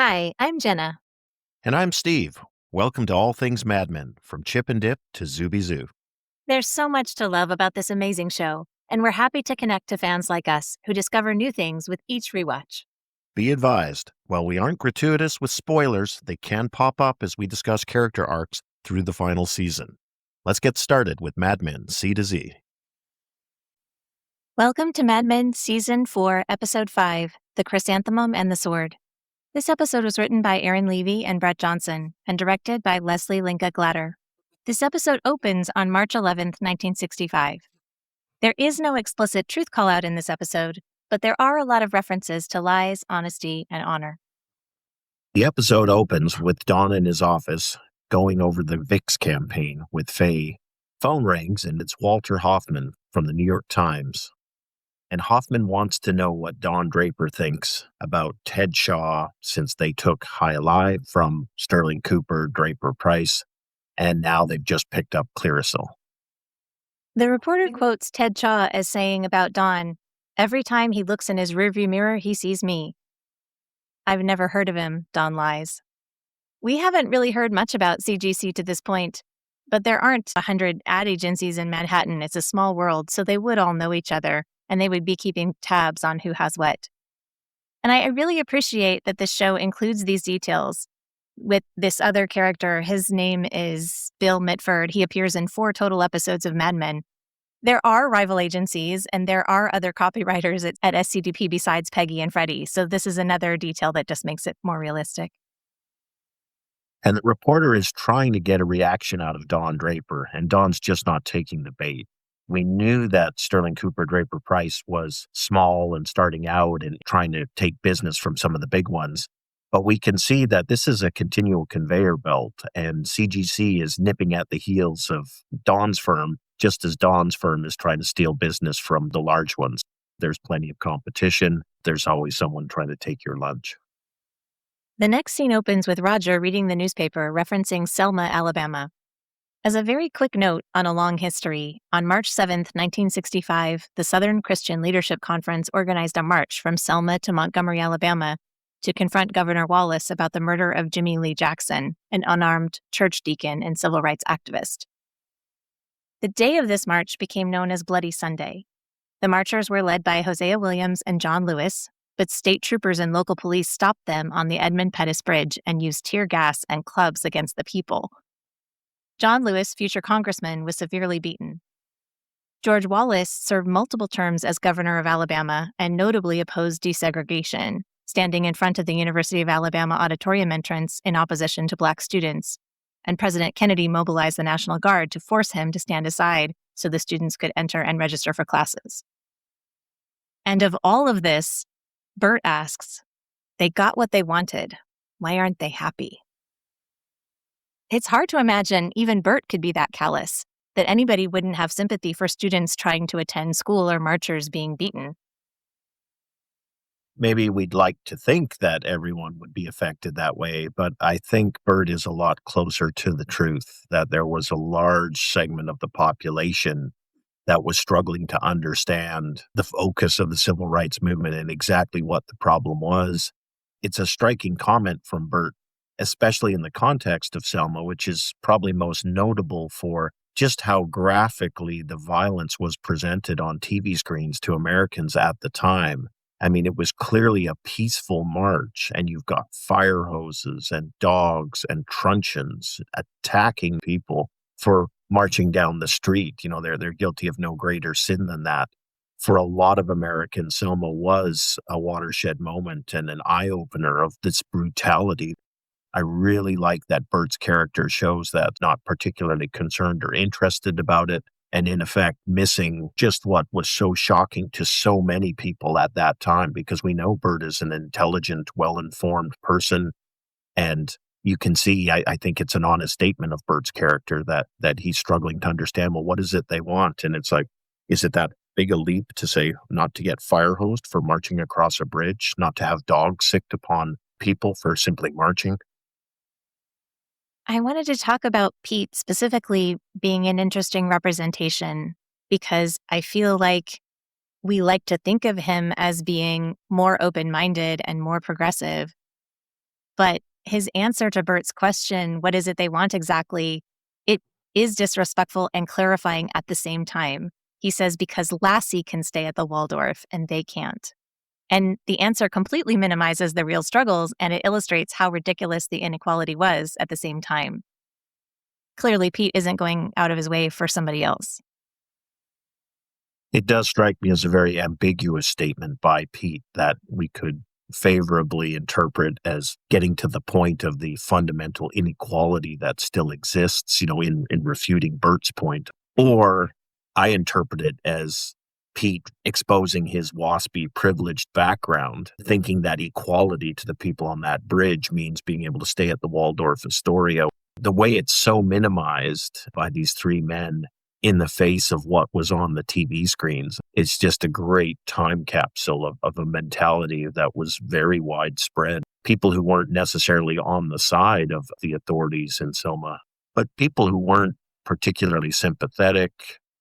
Hi, I'm Jenna. And I'm Steve. Welcome to All Things Mad Men, from Chip and Dip to Zooby Zoo. There's so much to love about this amazing show, and we're happy to connect to fans like us who discover new things with each rewatch. Be advised, while we aren't gratuitous with spoilers, they can pop up as we discuss character arcs through the final season. Let's get started with Mad Men C to Z. Welcome to Mad Men Season 4, Episode 5, The Chrysanthemum and the Sword. This episode was written by Aaron Levy and Brett Johnson and directed by Leslie Linka Glatter. This episode opens on March 11th, 1965. There is no explicit truth call-out in this episode, but there are a lot of references to lies, honesty, and honor. The episode opens with Don in his office going over the VIX campaign with Faye. Phone rings and it's Walter Hoffman from the New York Times. And Hoffman wants to know what Don Draper thinks about Ted Shaw since they took High Alive from Sterling Cooper, Draper Price, and now they've just picked up Clearasil. The reporter quotes Ted Shaw as saying about Don, "Every time he looks in his rearview mirror, he sees me." I've never heard of him, Don lies. We haven't really heard much about CGC to this point, but there aren't 100 ad agencies in Manhattan. It's a small world, so they would all know each other, and they would be keeping tabs on who has what. And I really appreciate that this show includes these details. With this other character, his name is Bill Mitford. He appears in 4 total episodes of Mad Men. There are rival agencies, and there are other copywriters at SCDP besides Peggy and Freddie, so this is another detail that just makes it more realistic. And the reporter is trying to get a reaction out of Don Draper, and Don's just not taking the bait. We knew that Sterling Cooper Draper Price was small and starting out and trying to take business from some of the big ones. But we can see that this is a continual conveyor belt, and CGC is nipping at the heels of Don's firm, just as Don's firm is trying to steal business from the large ones. There's plenty of competition. There's always someone trying to take your lunch. The next scene opens with Roger reading the newspaper referencing Selma, Alabama. As a very quick note on a long history, on March 7th, 1965, the Southern Christian Leadership Conference organized a march from Selma to Montgomery, Alabama, to confront Governor Wallace about the murder of Jimmy Lee Jackson, an unarmed church deacon and civil rights activist. The day of this march became known as Bloody Sunday. The marchers were led by Hosea Williams and John Lewis, but state troopers and local police stopped them on the Edmund Pettus Bridge and used tear gas and clubs against the people. John Lewis, future congressman, was severely beaten. George Wallace served multiple terms as governor of Alabama and notably opposed desegregation, standing in front of the University of Alabama auditorium entrance in opposition to Black students, and President Kennedy mobilized the National Guard to force him to stand aside so the students could enter and register for classes. And of all of this, Bert asks, "They got what they wanted. Why aren't they happy?" It's hard to imagine even Bert could be that callous, that anybody wouldn't have sympathy for students trying to attend school or marchers being beaten. Maybe we'd like to think that everyone would be affected that way, but I think Bert is a lot closer to the truth, that there was a large segment of the population that was struggling to understand the focus of the civil rights movement and exactly what the problem was. It's a striking comment from Bert, especially in the context of Selma, which is probably most notable for just how graphically the violence was presented on TV screens to Americans at the time. I mean, it was clearly a peaceful march, and you've got fire hoses and dogs and truncheons attacking people for marching down the street. You know, they're guilty of no greater sin than that. For a lot of Americans, Selma was a watershed moment and an eye-opener of this brutality. I really like that Bert's character shows that, not particularly concerned or interested about it, and in effect missing just what was so shocking to so many people at that time, because we know Bert is an intelligent, well-informed person, and you can see, I think it's an honest statement of Bert's character that he's struggling to understand, well, what is it they want? And it's like, is it that big a leap to say not to get fire hosed for marching across a bridge, not to have dogs sicked upon people for simply marching? I wanted to talk about Pete specifically being an interesting representation because I feel like we like to think of him as being more open-minded and more progressive. But his answer to Bert's question, what is it they want exactly, it is disrespectful and clarifying at the same time. He says, because Lassie can stay at the Waldorf and they can't. And the answer completely minimizes the real struggles, and it illustrates how ridiculous the inequality was at the same time. Clearly, Pete isn't going out of his way for somebody else. It does strike me as a very ambiguous statement by Pete that we could favorably interpret as getting to the point of the fundamental inequality that still exists, in refuting Bert's point. Or I interpret it as Pete exposing his waspy, privileged background, thinking that equality to the people on that bridge means being able to stay at the Waldorf Astoria. The way it's so minimized by these three men in the face of what was on the TV screens, it's just a great time capsule of a mentality that was very widespread. People who weren't necessarily on the side of the authorities in Selma, but people who weren't particularly sympathetic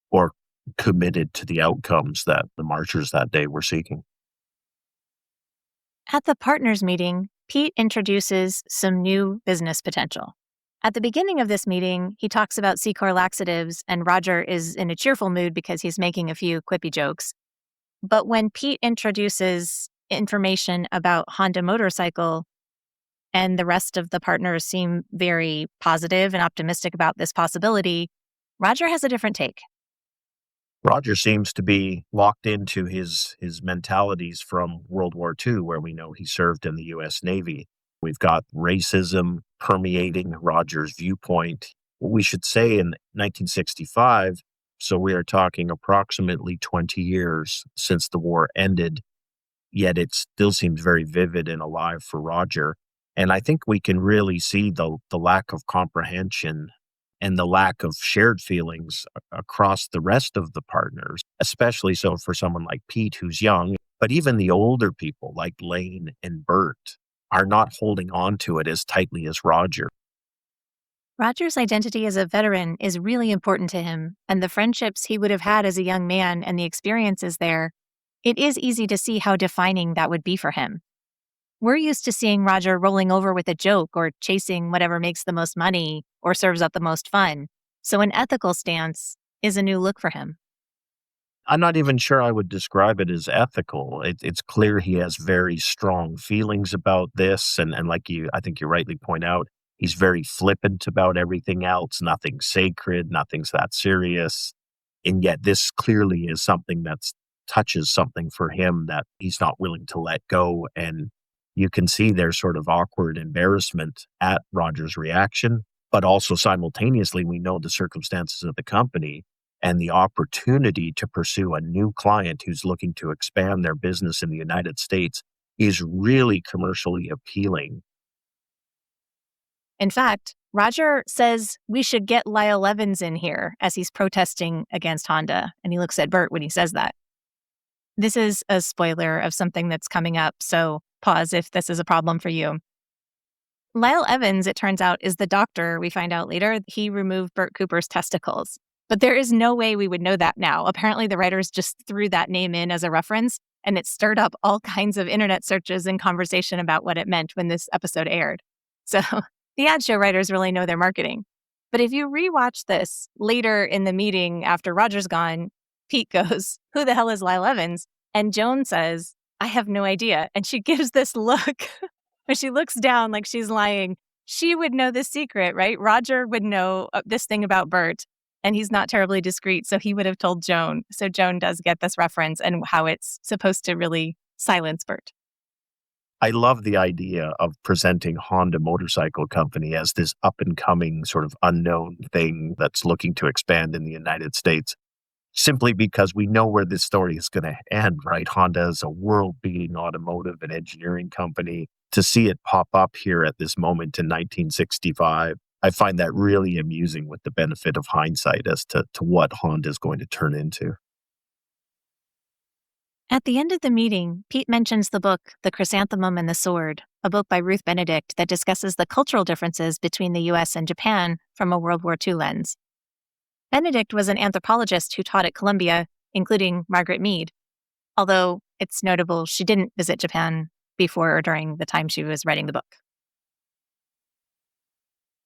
or committed to the outcomes that the marchers that day were seeking. At the partners meeting, Pete introduces some new business potential. At the beginning of this meeting, he talks about C-Corp laxatives, and Roger is in a cheerful mood because he's making a few quippy jokes. But when Pete introduces information about Honda motorcycle, and the rest of the partners seem very positive and optimistic about this possibility, Roger has a different take. Roger seems to be locked into his mentalities from World War II, where we know he served in the U.S. Navy. We've got racism permeating Roger's viewpoint. We should say in 1965, so we are talking approximately 20 years since the war ended, yet it still seems very vivid and alive for Roger. And I think we can really see the lack of comprehension and the lack of shared feelings across the rest of the partners, especially so for someone like Pete, who's young, but even the older people like Lane and Bert are not holding on to it as tightly as Roger. Roger's identity as a veteran is really important to him, and the friendships he would have had as a young man and the experiences there, it is easy to see how defining that would be for him. We're used to seeing Roger rolling over with a joke or chasing whatever makes the most money or serves up the most fun. So an ethical stance is a new look for him. I'm not even sure I would describe it as ethical. It's clear he has very strong feelings about this. And like I think you rightly point out, he's very flippant about everything else. Nothing's sacred, nothing's that serious. And yet this clearly is something that touches something for him that he's not willing to let go. And you can see there's sort of awkward embarrassment at Roger's reaction, but also simultaneously, we know the circumstances of the company and the opportunity to pursue a new client who's looking to expand their business in the United States is really commercially appealing. In fact, Roger says we should get Lyle Evans in here as he's protesting against Honda, and he looks at Bert when he says that. This is a spoiler of something that's coming up, so pause if this is a problem for you. Lyle Evans, it turns out, is the doctor we find out later. He removed Bert Cooper's testicles. But there is no way we would know that now. Apparently, the writers just threw that name in as a reference, and it stirred up all kinds of internet searches and conversation about what it meant when this episode aired. So the ad show writers really know their marketing. But if you rewatch this later in the meeting after Roger's gone, Pete goes, "Who the hell is Lyle Evans?" And Joan says, "I have no idea." And she gives this look when she looks down like she's lying. She would know the secret, right? Roger would know this thing about Bert, and he's not terribly discreet, so he would have told Joan. So Joan does get this reference and how it's supposed to really silence Bert. I love the idea of presenting Honda Motorcycle Company as this up-and-coming sort of unknown thing that's looking to expand in the United States, simply because we know where this story is going to end, right? Honda is a world-beating automotive and engineering company. To see it pop up here at this moment in 1965, I find that really amusing with the benefit of hindsight as to what Honda is going to turn into. At the end of the meeting, Pete mentions the book, The Chrysanthemum and the Sword, a book by Ruth Benedict that discusses the cultural differences between the U.S. and Japan from a World War II lens. Benedict was an anthropologist who taught at Columbia, including Margaret Mead, although it's notable she didn't visit Japan before or during the time she was writing the book.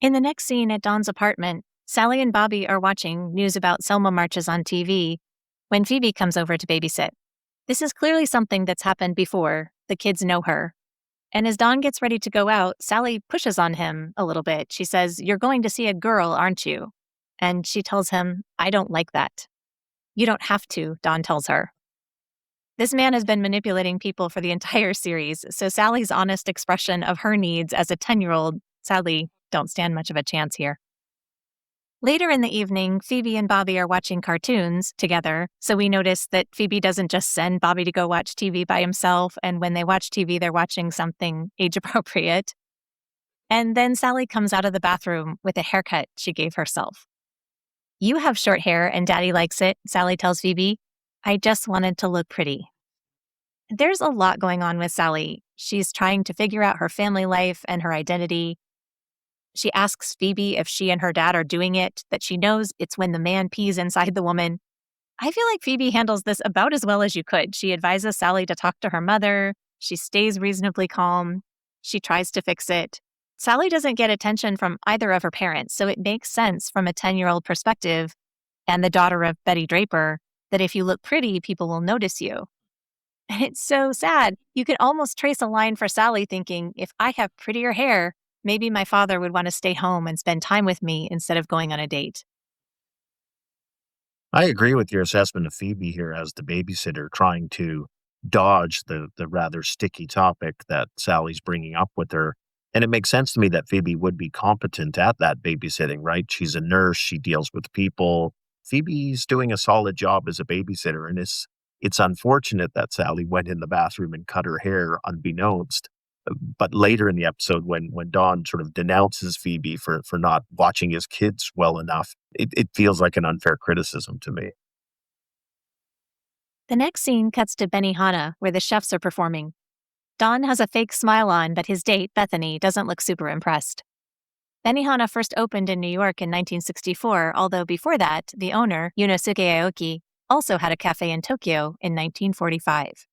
In the next scene at Don's apartment, Sally and Bobby are watching news about Selma marches on TV when Phoebe comes over to babysit. This is clearly something that's happened before. The kids know her. And as Don gets ready to go out, Sally pushes on him a little bit. She says, "You're going to see a girl, aren't you?" And she tells him, "I don't like that." "You don't have to," Don tells her. This man has been manipulating people for the entire series, so Sally's honest expression of her needs as a 10-year-old sadly don't stand much of a chance here. Later in the evening, Phoebe and Bobby are watching cartoons together, so we notice that Phoebe doesn't just send Bobby to go watch TV by himself, and when they watch TV, they're watching something age-appropriate. And then Sally comes out of the bathroom with a haircut she gave herself. "You have short hair and Daddy likes it," Sally tells Phoebe. "I just wanted to look pretty." There's a lot going on with Sally. She's trying to figure out her family life and her identity. She asks Phoebe if she and her dad are doing it, that she knows it's when the man pees inside the woman. I feel like Phoebe handles this about as well as you could. She advises Sally to talk to her mother. She stays reasonably calm. She tries to fix it. Sally doesn't get attention from either of her parents, so it makes sense from a 10-year-old perspective and the daughter of Betty Draper that if you look pretty, people will notice you. And it's so sad. You can almost trace a line for Sally thinking, if I have prettier hair, maybe my father would want to stay home and spend time with me instead of going on a date. I agree with your assessment of Phoebe here as the babysitter trying to dodge the rather sticky topic that Sally's bringing up with her. And it makes sense to me that Phoebe would be competent at that babysitting, right? She's a nurse, she deals with people. Phoebe's doing a solid job as a babysitter, and it's unfortunate that Sally went in the bathroom and cut her hair unbeknownst. But later in the episode, when Don sort of denounces Phoebe for not watching his kids well enough, it feels like an unfair criticism to me. The next scene cuts to Benihana, where the chefs are performing. Don has a fake smile on, but his date, Bethany, doesn't look super impressed. Benihana first opened in New York in 1964, although before that, the owner, Yunosuke Aoki, also had a cafe in Tokyo in 1945.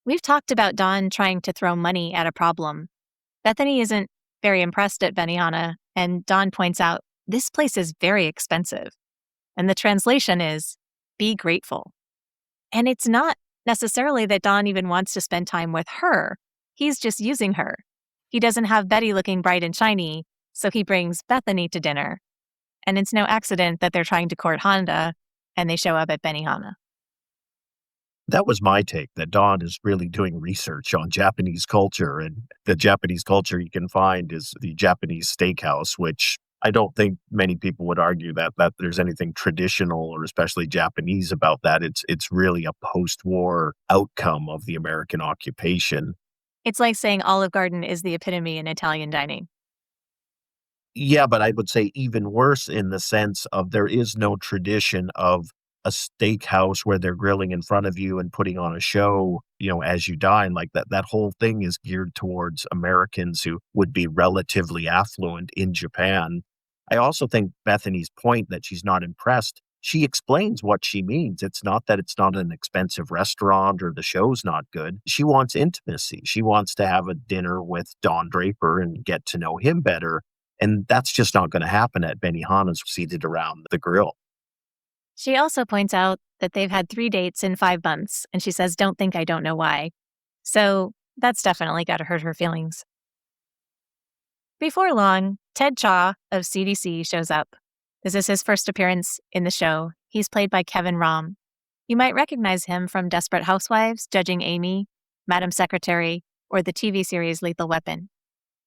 We've talked about Don trying to throw money at a problem. Bethany isn't very impressed at Benihana, and Don points out, "This place is very expensive." And the translation is, "Be grateful." And it's not necessarily that Don even wants to spend time with her. He's just using her. He doesn't have Betty looking bright and shiny, so he brings Bethany to dinner. And it's no accident that they're trying to court Honda, and they show up at Benihana. That was my take, that Don is really doing research on Japanese culture, and the Japanese culture you can find is the Japanese steakhouse, which I don't think many people would argue that there's anything traditional or especially Japanese about that. It's really a post-war outcome of the American occupation. It's like saying Olive Garden is the epitome in Italian dining. Yeah, but I would say even worse in the sense of there is no tradition of a steakhouse where they're grilling in front of you and putting on a show, as you dine. Like that whole thing is geared towards Americans who would be relatively affluent in Japan. I also think Bethany's point that she's not impressed, she explains what she means. It's not that it's not an expensive restaurant or the show's not good. She wants intimacy. She wants to have a dinner with Don Draper and get to know him better. And that's just not going to happen at Benihana's seated around the grill. She also points out that they've had 3 dates in 5 months, and she says, "Don't think I don't know why." So that's definitely got to hurt her feelings. Before long, Ted Chaw of CDC shows up. This is his first appearance in the show. He's played by Kevin Rahm. You might recognize him from Desperate Housewives, Judging Amy, Madam Secretary, or the TV series Lethal Weapon.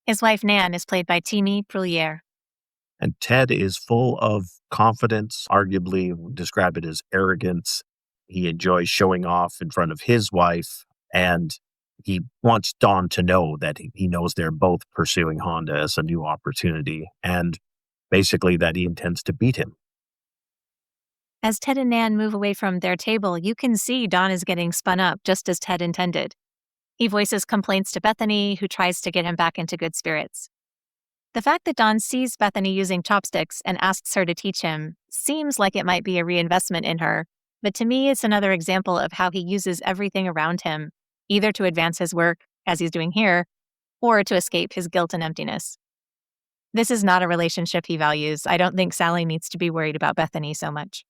His wife Nan is played by Timmy Prullier. And Ted is full of confidence, arguably describe it as arrogance. He enjoys showing off in front of his wife, and he wants Dawn to know that he knows they're both pursuing Honda as a new opportunity, and basically that he intends to beat him. As Ted and Nan move away from their table, you can see Don is getting spun up just as Ted intended. He voices complaints to Bethany, who tries to get him back into good spirits. The fact that Don sees Bethany using chopsticks and asks her to teach him seems like it might be a reinvestment in her, but to me it's another example of how he uses everything around him, either to advance his work, as he's doing here, or to escape his guilt and emptiness. This is not a relationship he values. I don't think Sally needs to be worried about Bethany so much.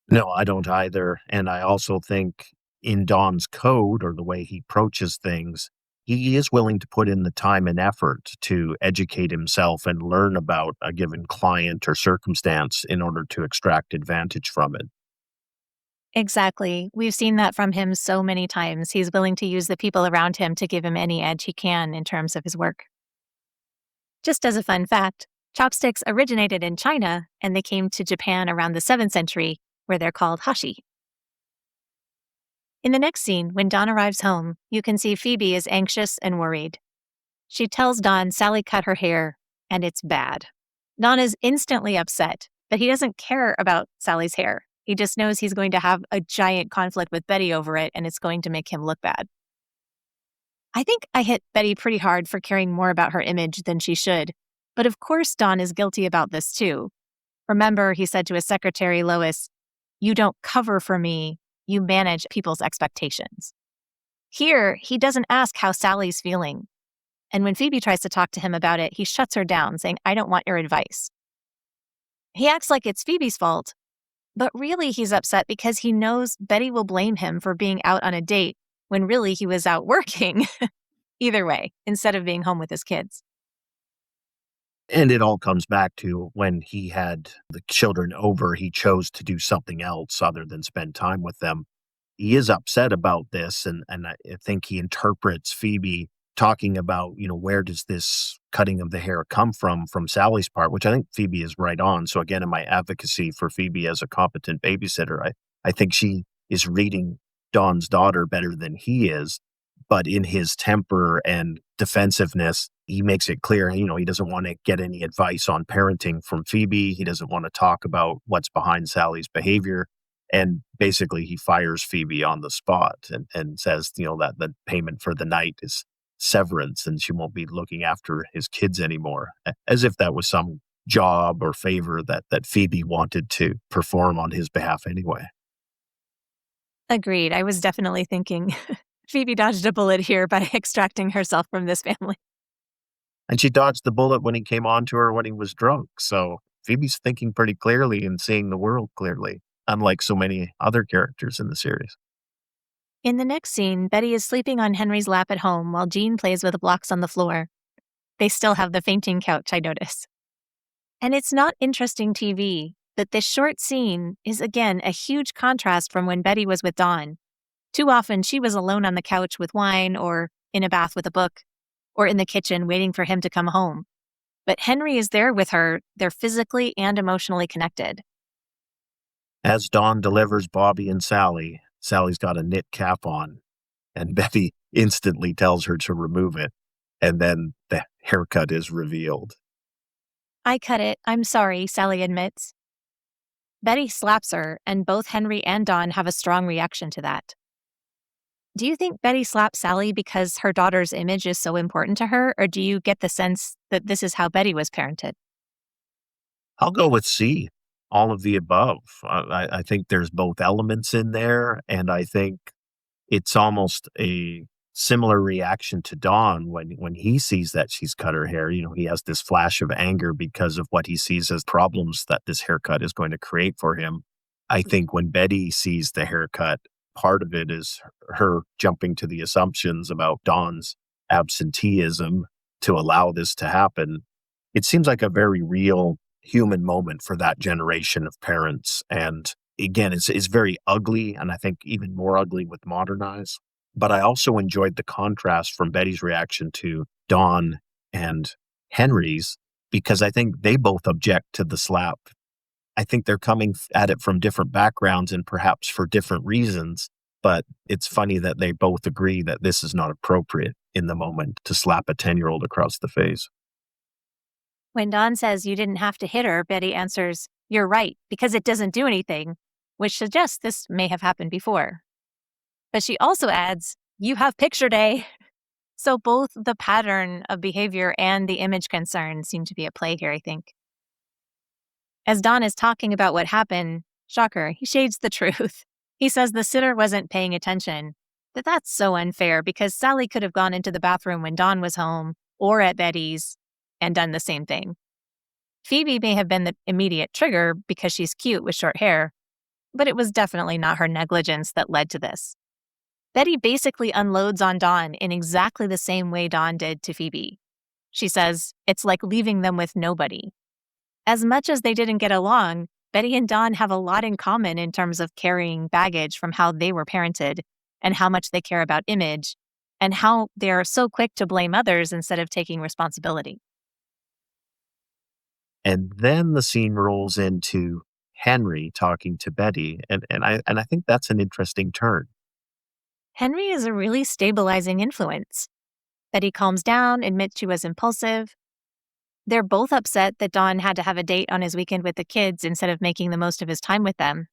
No, I don't either. And I also think in Don's code or the way he approaches things, he is willing to put in the time and effort to educate himself and learn about a given client or circumstance in order to extract advantage from it. Exactly. We've seen that from him so many times. He's willing to use the people around him to give him any edge he can in terms of his work. Just as a fun fact, chopsticks originated in China and they came to Japan around the 7th century, where they're called hashi. In the next scene, when Don arrives home, you can see Phoebe is anxious and worried. She tells Don Sally cut her hair, and it's bad. Don is instantly upset, but he doesn't care about Sally's hair. He just knows he's going to have a giant conflict with Betty over it, and it's going to make him look bad. I think I hit Betty pretty hard for caring more about her image than she should, but of course Don is guilty about this too. Remember, he said to his secretary, Lois, "You don't cover for me, you manage people's expectations." Here, he doesn't ask how Sally's feeling. And when Phoebe tries to talk to him about it, he shuts her down, saying, "I don't want your advice." He acts like it's Phoebe's fault, but really he's upset because he knows Betty will blame him for being out on a date when really he was out working. Either way, instead of being home with his kids. And it all comes back to when he had the children over, he chose to do something else other than spend time with them. He is upset about this, and I think he interprets Phoebe talking about, where does this cutting of the hair come from Sally's part, which I think Phoebe is right on. So again, in my advocacy for Phoebe as a competent babysitter, I think she is reading Don's daughter better than he is. But in his temper and defensiveness, he makes it clear, he doesn't want to get any advice on parenting from Phoebe. He doesn't want to talk about what's behind Sally's behavior. And basically, he fires Phoebe on the spot and says, that the payment for the night is severance and she won't be looking after his kids anymore, as if that was some job or favor that Phoebe wanted to perform on his behalf anyway. Agreed. I was definitely thinking Phoebe dodged a bullet here by extracting herself from this family. And she dodged the bullet when he came on to her when he was drunk. So Phoebe's thinking pretty clearly and seeing the world clearly, unlike so many other characters in the series. In the next scene, Betty is sleeping on Henry's lap at home while Jean plays with blocks on the floor. They still have the fainting couch, I notice. And it's not interesting TV, but this short scene is again a huge contrast from when Betty was with Don. Too often she was alone on the couch with wine or in a bath with a book or in the kitchen waiting for him to come home. But Henry is there with her. They're physically and emotionally connected. As Dawn delivers Bobby and Sally, Sally's got a knit cap on, and Betty instantly tells her to remove it, and then the haircut is revealed. "I cut it. I'm sorry," Sally admits. Betty slaps her, and both Henry and Don have a strong reaction to that. Do you think Betty slapped Sally because her daughter's image is so important to her, or do you get the sense that this is how Betty was parented? I'll go with C, all of the above. I think there's both elements in there, and I think it's almost a similar reaction to Dawn when he sees that she's cut her hair. He has this flash of anger because of what he sees as problems that this haircut is going to create for him. I think when Betty sees the haircut, part of it is her jumping to the assumptions about Dawn's absenteeism to allow this to happen. It seems like a very real human moment for that generation of parents. And again, it's very ugly, and I think even more ugly with modern eyes. But I also enjoyed the contrast from Betty's reaction to Dawn and Henry's, because I think they both object to the slap. I think they're coming at it from different backgrounds and perhaps for different reasons. But it's funny that they both agree that this is not appropriate in the moment to slap a 10-year-old across the face. When Don says you didn't have to hit her, Betty answers, "You're right, because it doesn't do anything," which suggests this may have happened before. But she also adds, "You have picture day." So both the pattern of behavior and the image concern seem to be at play here, I think. As Don is talking about what happened, shocker, he shades the truth. He says the sitter wasn't paying attention. That's so unfair because Sally could have gone into the bathroom when Don was home or at Betty's. and done the same thing. Phoebe may have been the immediate trigger because she's cute with short hair, but it was definitely not her negligence that led to this. Betty basically unloads on Don in exactly the same way Don did to Phoebe. She says it's like leaving them with nobody. As much as they didn't get along, Betty and Don have a lot in common in terms of carrying baggage from how they were parented and how much they care about image and how they're so quick to blame others instead of taking responsibility. And then the scene rolls into Henry talking to Betty, and I think that's an interesting turn. Henry is a really stabilizing influence. Betty calms down, admits she was impulsive. They're both upset that Don had to have a date on his weekend with the kids instead of making the most of his time with them.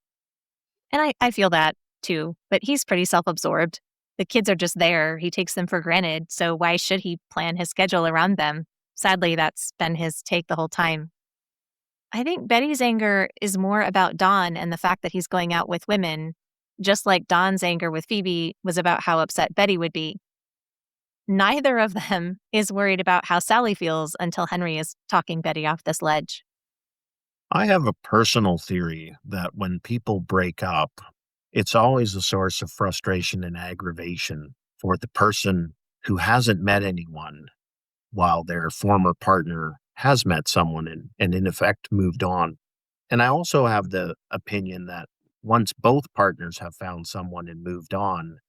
And I feel that too, but he's pretty self absorbed. The kids are just there. He takes them for granted. So why should he plan his schedule around them? Sadly, that's been his take the whole time. I think Betty's anger is more about Don and the fact that he's going out with women, just like Don's anger with Phoebe was about how upset Betty would be. Neither of them is worried about how Sally feels until Henry is talking Betty off this ledge. I have a personal theory that when people break up, it's always a source of frustration and aggravation for the person who hasn't met anyone while their former partner has met someone and in effect moved on. And I also have the opinion that once both partners have found someone and moved on,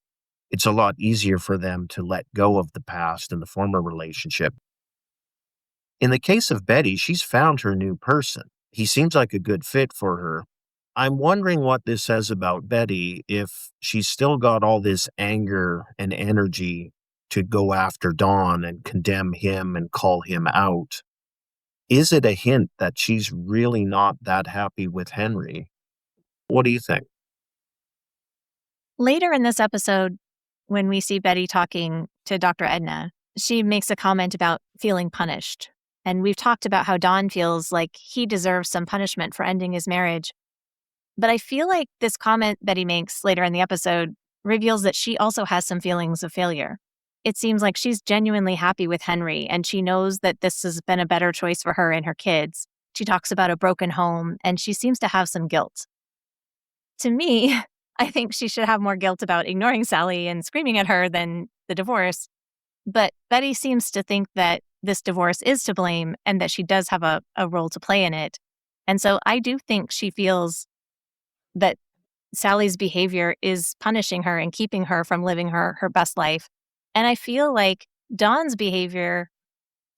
it's a lot easier for them to let go of the past and the former relationship. In the case of Betty, she's found her new person. He seems like a good fit for her. I'm wondering what this says about Betty if she's still got all this anger and energy to go after Don and condemn him and call him out. Is it a hint that she's really not that happy with Henry? What do you think? Later in this episode, when we see Betty talking to Dr. Edna, she makes a comment about feeling punished. And we've talked about how Don feels like he deserves some punishment for ending his marriage. But I feel like this comment Betty makes later in the episode reveals that she also has some feelings of failure. It seems like she's genuinely happy with Henry, and she knows that this has been a better choice for her and her kids. She talks about a broken home, and she seems to have some guilt. To me, I think she should have more guilt about ignoring Sally and screaming at her than the divorce. But Betty seems to think that this divorce is to blame and that she does have a role to play in it. And so I do think she feels that Sally's behavior is punishing her and keeping her from living her best life. And I feel like Dawn's behavior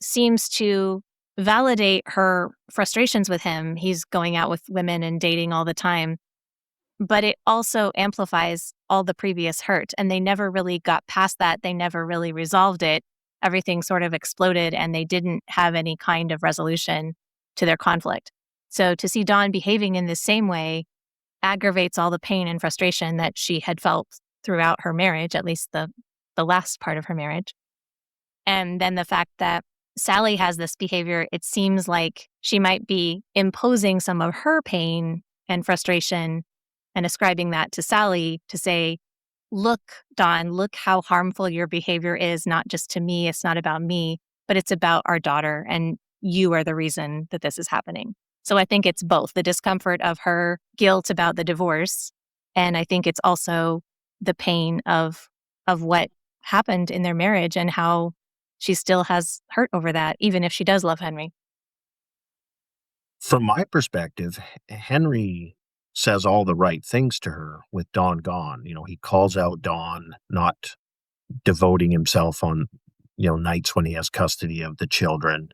seems to validate her frustrations with him. He's going out with women and dating all the time. But it also amplifies all the previous hurt. And they never really got past that. They never really resolved it. Everything sort of exploded and they didn't have any kind of resolution to their conflict. So to see Dawn behaving in the same way aggravates all the pain and frustration that she had felt throughout her marriage, at least the last part of her marriage. And then the fact that Sally has this behavior, it seems like she might be imposing some of her pain and frustration and ascribing that to Sally to say, look, Dawn, look how harmful your behavior is, not just to me, it's not about me, but it's about our daughter, and you are the reason that this is happening. So I think it's both the discomfort of her guilt about the divorce, and I think it's also the pain of what happened in their marriage and how she still has hurt over that, even if she does love Henry. From my perspective, Henry says all the right things to her with Dawn gone. He calls out Dawn, not devoting himself on, nights when he has custody of the children.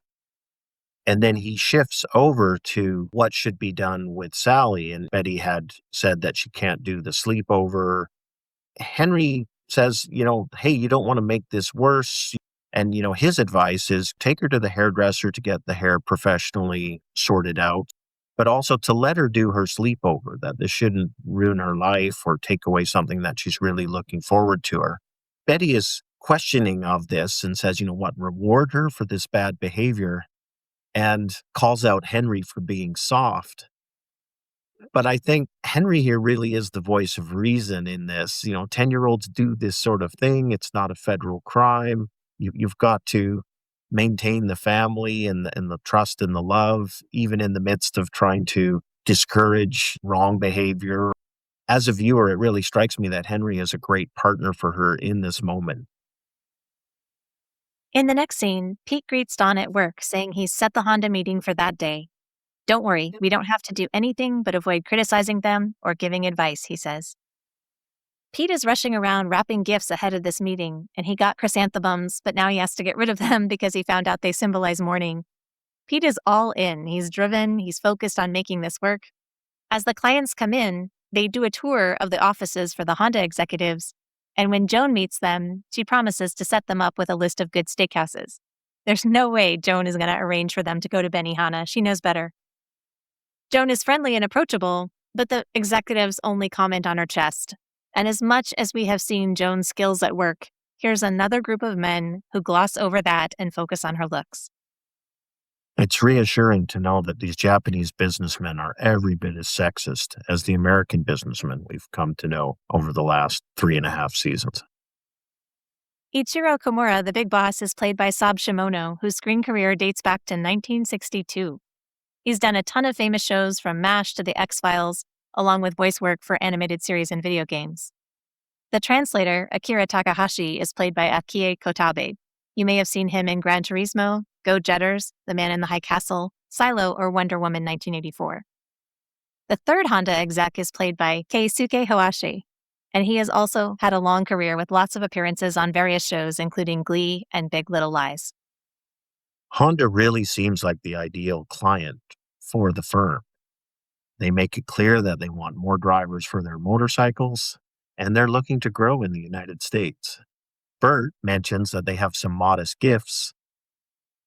And then he shifts over to what should be done with Sally. And Betty had said that she can't do the sleepover. Henry says, hey, you don't want to make this worse. And, his advice is take her to the hairdresser to get the hair professionally sorted out, but also to let her do her sleepover, that this shouldn't ruin her life or take away something that she's really looking forward to her. Betty is questioning of this and says, reward her for this bad behavior, and calls out Henry for being soft. But I think Henry here really is the voice of reason in this. 10-year-olds do this sort of thing. It's not a federal crime. You've got to maintain the family and the trust and the love, even in the midst of trying to discourage wrong behavior. As a viewer, it really strikes me that Henry is a great partner for her in this moment. In the next scene, Pete greets Don at work, saying he's set the Honda meeting for that day. Don't worry, we don't have to do anything but avoid criticizing them or giving advice, he says. Pete is rushing around wrapping gifts ahead of this meeting, and he got chrysanthemums, but now he has to get rid of them because he found out they symbolize mourning. Pete is all in. He's driven, he's focused on making this work. As the clients come in, they do a tour of the offices for the Honda executives, and when Joan meets them, she promises to set them up with a list of good steakhouses. There's no way Joan is going to arrange for them to go to Benihana. She knows better. Joan is friendly and approachable, but the executives only comment on her chest. And as much as we have seen Joan's skills at work, here's another group of men who gloss over that and focus on her looks. It's reassuring to know that these Japanese businessmen are every bit as sexist as the American businessmen we've come to know over the last 3.5 seasons. Ichiro Komura, the big boss, is played by Sab Shimono, whose screen career dates back to 1962. He's done a ton of famous shows from MASH to The X-Files, along with voice work for animated series and video games. The translator, Akira Takahashi, is played by Akie Kotabe. You may have seen him in Gran Turismo, Go Jetters, The Man in the High Castle, Silo, or Wonder Woman 1984. The third Honda exec is played by Keisuke Hoashi, and he has also had a long career with lots of appearances on various shows, including Glee and Big Little Lies. Honda really seems like the ideal client for the firm. They make it clear that they want more drivers for their motorcycles, and they're looking to grow in the United States. Bert mentions that they have some modest gifts,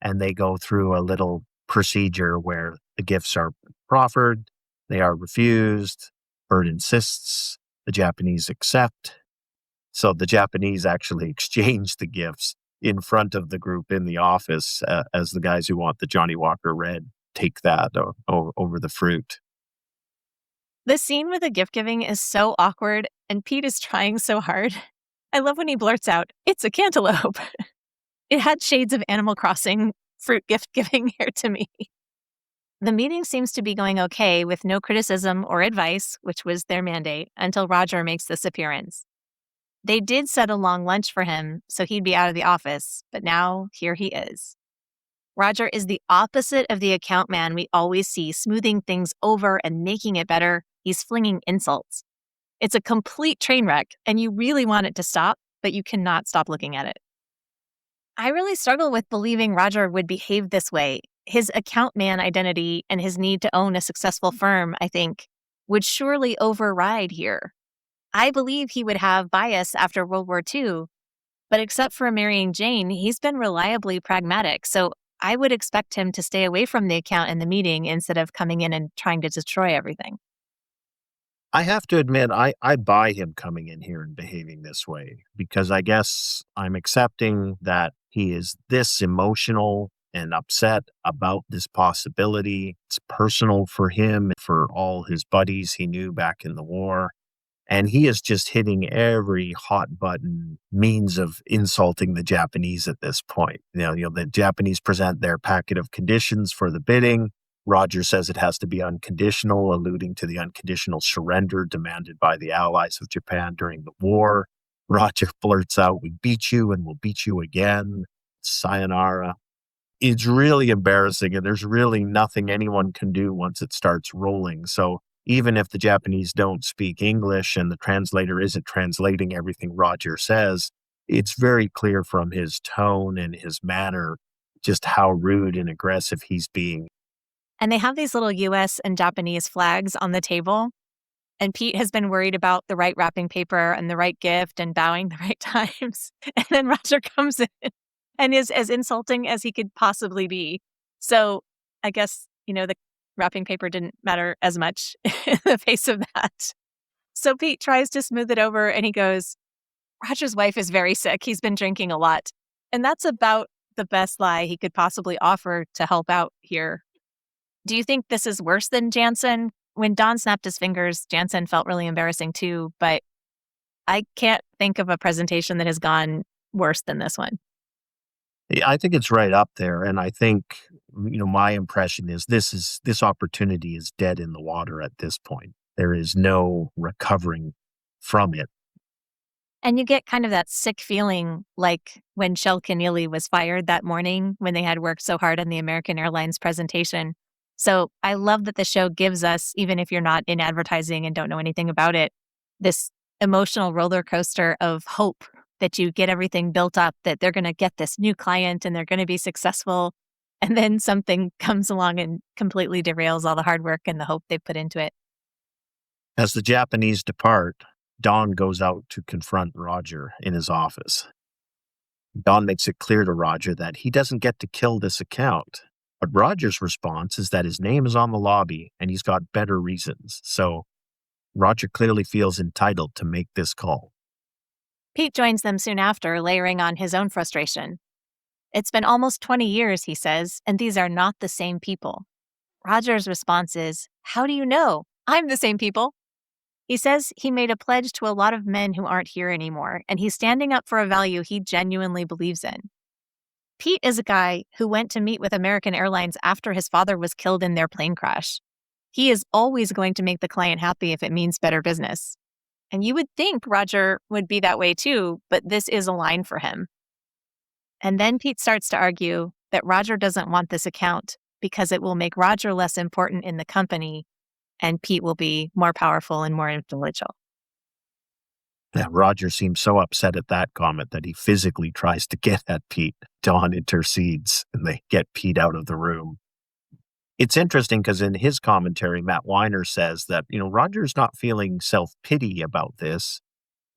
and they go through a little procedure where the gifts are proffered, they are refused, Bert insists, the Japanese accept. So the Japanese actually exchange the gifts in front of the group in the office as the guys who want the Johnny Walker Red take that over the fruit. The scene with the gift giving is so awkward, and Pete is trying so hard. I love when he blurts out, "It's a cantaloupe." It had shades of Animal Crossing fruit gift giving here to me. The meeting seems to be going okay with no criticism or advice, which was their mandate, until Roger makes this appearance. They did set a long lunch for him, so he'd be out of the office, but now here he is. Roger is the opposite of the account man we always see smoothing things over and making it better. He's flinging insults. It's a complete train wreck, and you really want it to stop, but you cannot stop looking at it. I really struggle with believing Roger would behave this way. His account man identity and his need to own a successful firm, I think, would surely override here. I believe he would have bias after World War II, but except for marrying Jane, he's been reliably pragmatic, so I would expect him to stay away from the account in the meeting instead of coming in and trying to destroy everything. I have to admit, I buy him coming in here and behaving this way because I guess I'm accepting that he is this emotional and upset about this possibility. It's personal for him, for all his buddies he knew back in the war. And he is just hitting every hot button means of insulting the Japanese at this point. The Japanese present their packet of conditions for the bidding. Roger says it has to be unconditional, alluding to the unconditional surrender demanded by the allies of Japan during the war. Roger blurts out, "We beat you and we'll beat you again. Sayonara." It's really embarrassing, and there's really nothing anyone can do once it starts rolling. So even if the Japanese don't speak English and the translator isn't translating everything Roger says, it's very clear from his tone and his manner just how rude and aggressive he's being. And they have these little US and Japanese flags on the table. And Pete has been worried about the right wrapping paper and the right gift and bowing the right times. And then Roger comes in and is as insulting as he could possibly be. So I guess, the wrapping paper didn't matter as much in the face of that. So Pete tries to smooth it over and he goes, "Roger's wife is very sick. He's been drinking a lot." And that's about the best lie he could possibly offer to help out here. Do you think this is worse than Jansen? When Don snapped his fingers, Jansen felt really embarrassing too, but I can't think of a presentation that has gone worse than this one. Yeah, I think it's right up there, and I think, my impression is this opportunity is dead in the water at this point. There is no recovering from it. And you get kind of that sick feeling like when Shel Keneally was fired that morning when they had worked so hard on the American Airlines presentation. So I love that the show gives us, even if you're not in advertising and don't know anything about it, this emotional roller coaster of hope that you get everything built up, that they're going to get this new client and they're going to be successful. And then something comes along and completely derails all the hard work and the hope they put into it. As the Japanese depart, Don goes out to confront Roger in his office. Don makes it clear to Roger that he doesn't get to kill this account. But Roger's response is that his name is on the lobby and he's got better reasons. So Roger clearly feels entitled to make this call. Pete joins them soon after, layering on his own frustration. It's been almost 20 years, he says, and these are not the same people. Roger's response is, "How do you know? I'm the same people." He says he made a pledge to a lot of men who aren't here anymore, and he's standing up for a value he genuinely believes in. Pete is a guy who went to meet with American Airlines after his father was killed in their plane crash. He is always going to make the client happy if it means better business. And you would think Roger would be that way too, but this is a line for him. And then Pete starts to argue that Roger doesn't want this account because it will make Roger less important in the company and Pete will be more powerful and more influential. Yeah, Roger seems so upset at that comment that he physically tries to get at Pete. Don intercedes and they get Pete out of the room. It's interesting because in his commentary, Matt Weiner says that, Roger's not feeling self-pity about this.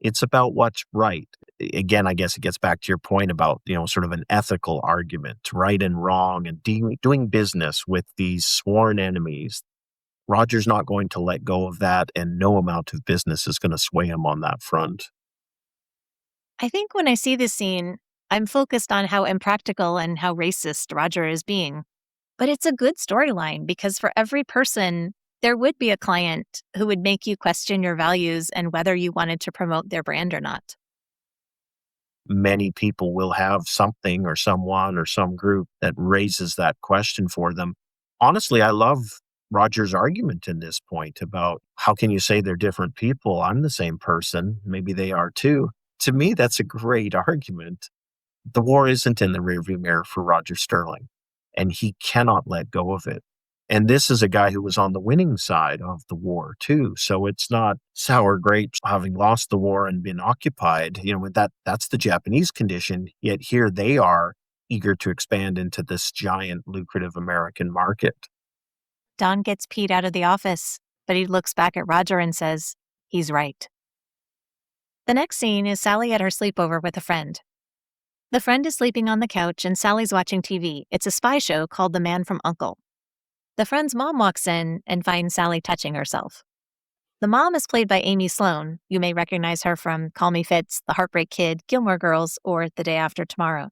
It's about what's right. Again, I guess it gets back to your point about, sort of an ethical argument, right and wrong, and doing business with these sworn enemies. Roger's not going to let go of that, and no amount of business is going to sway him on that front. I think when I see this scene, I'm focused on how impractical and how racist Roger is being. But it's a good storyline because for every person, there would be a client who would make you question your values and whether you wanted to promote their brand or not. Many people will have something or someone or some group that raises that question for them. Honestly, I love Roger's argument in this point about how can you say they're different people? I'm the same person. Maybe they are too. To me, that's a great argument. The war isn't in the rearview mirror for Roger Sterling, and he cannot let go of it. And this is a guy who was on the winning side of the war too. So it's not sour grapes having lost the war and been occupied. That's the Japanese condition. Yet here they are eager to expand into this giant lucrative American market. Don gets Pete out of the office, but he looks back at Roger and says, he's right. The next scene is Sally at her sleepover with a friend. The friend is sleeping on the couch and Sally's watching TV. It's a spy show called The Man from U.N.C.L.E. The friend's mom walks in and finds Sally touching herself. The mom is played by Amy Sloan. You may recognize her from Call Me Fitz, The Heartbreak Kid, Gilmore Girls, or The Day After Tomorrow.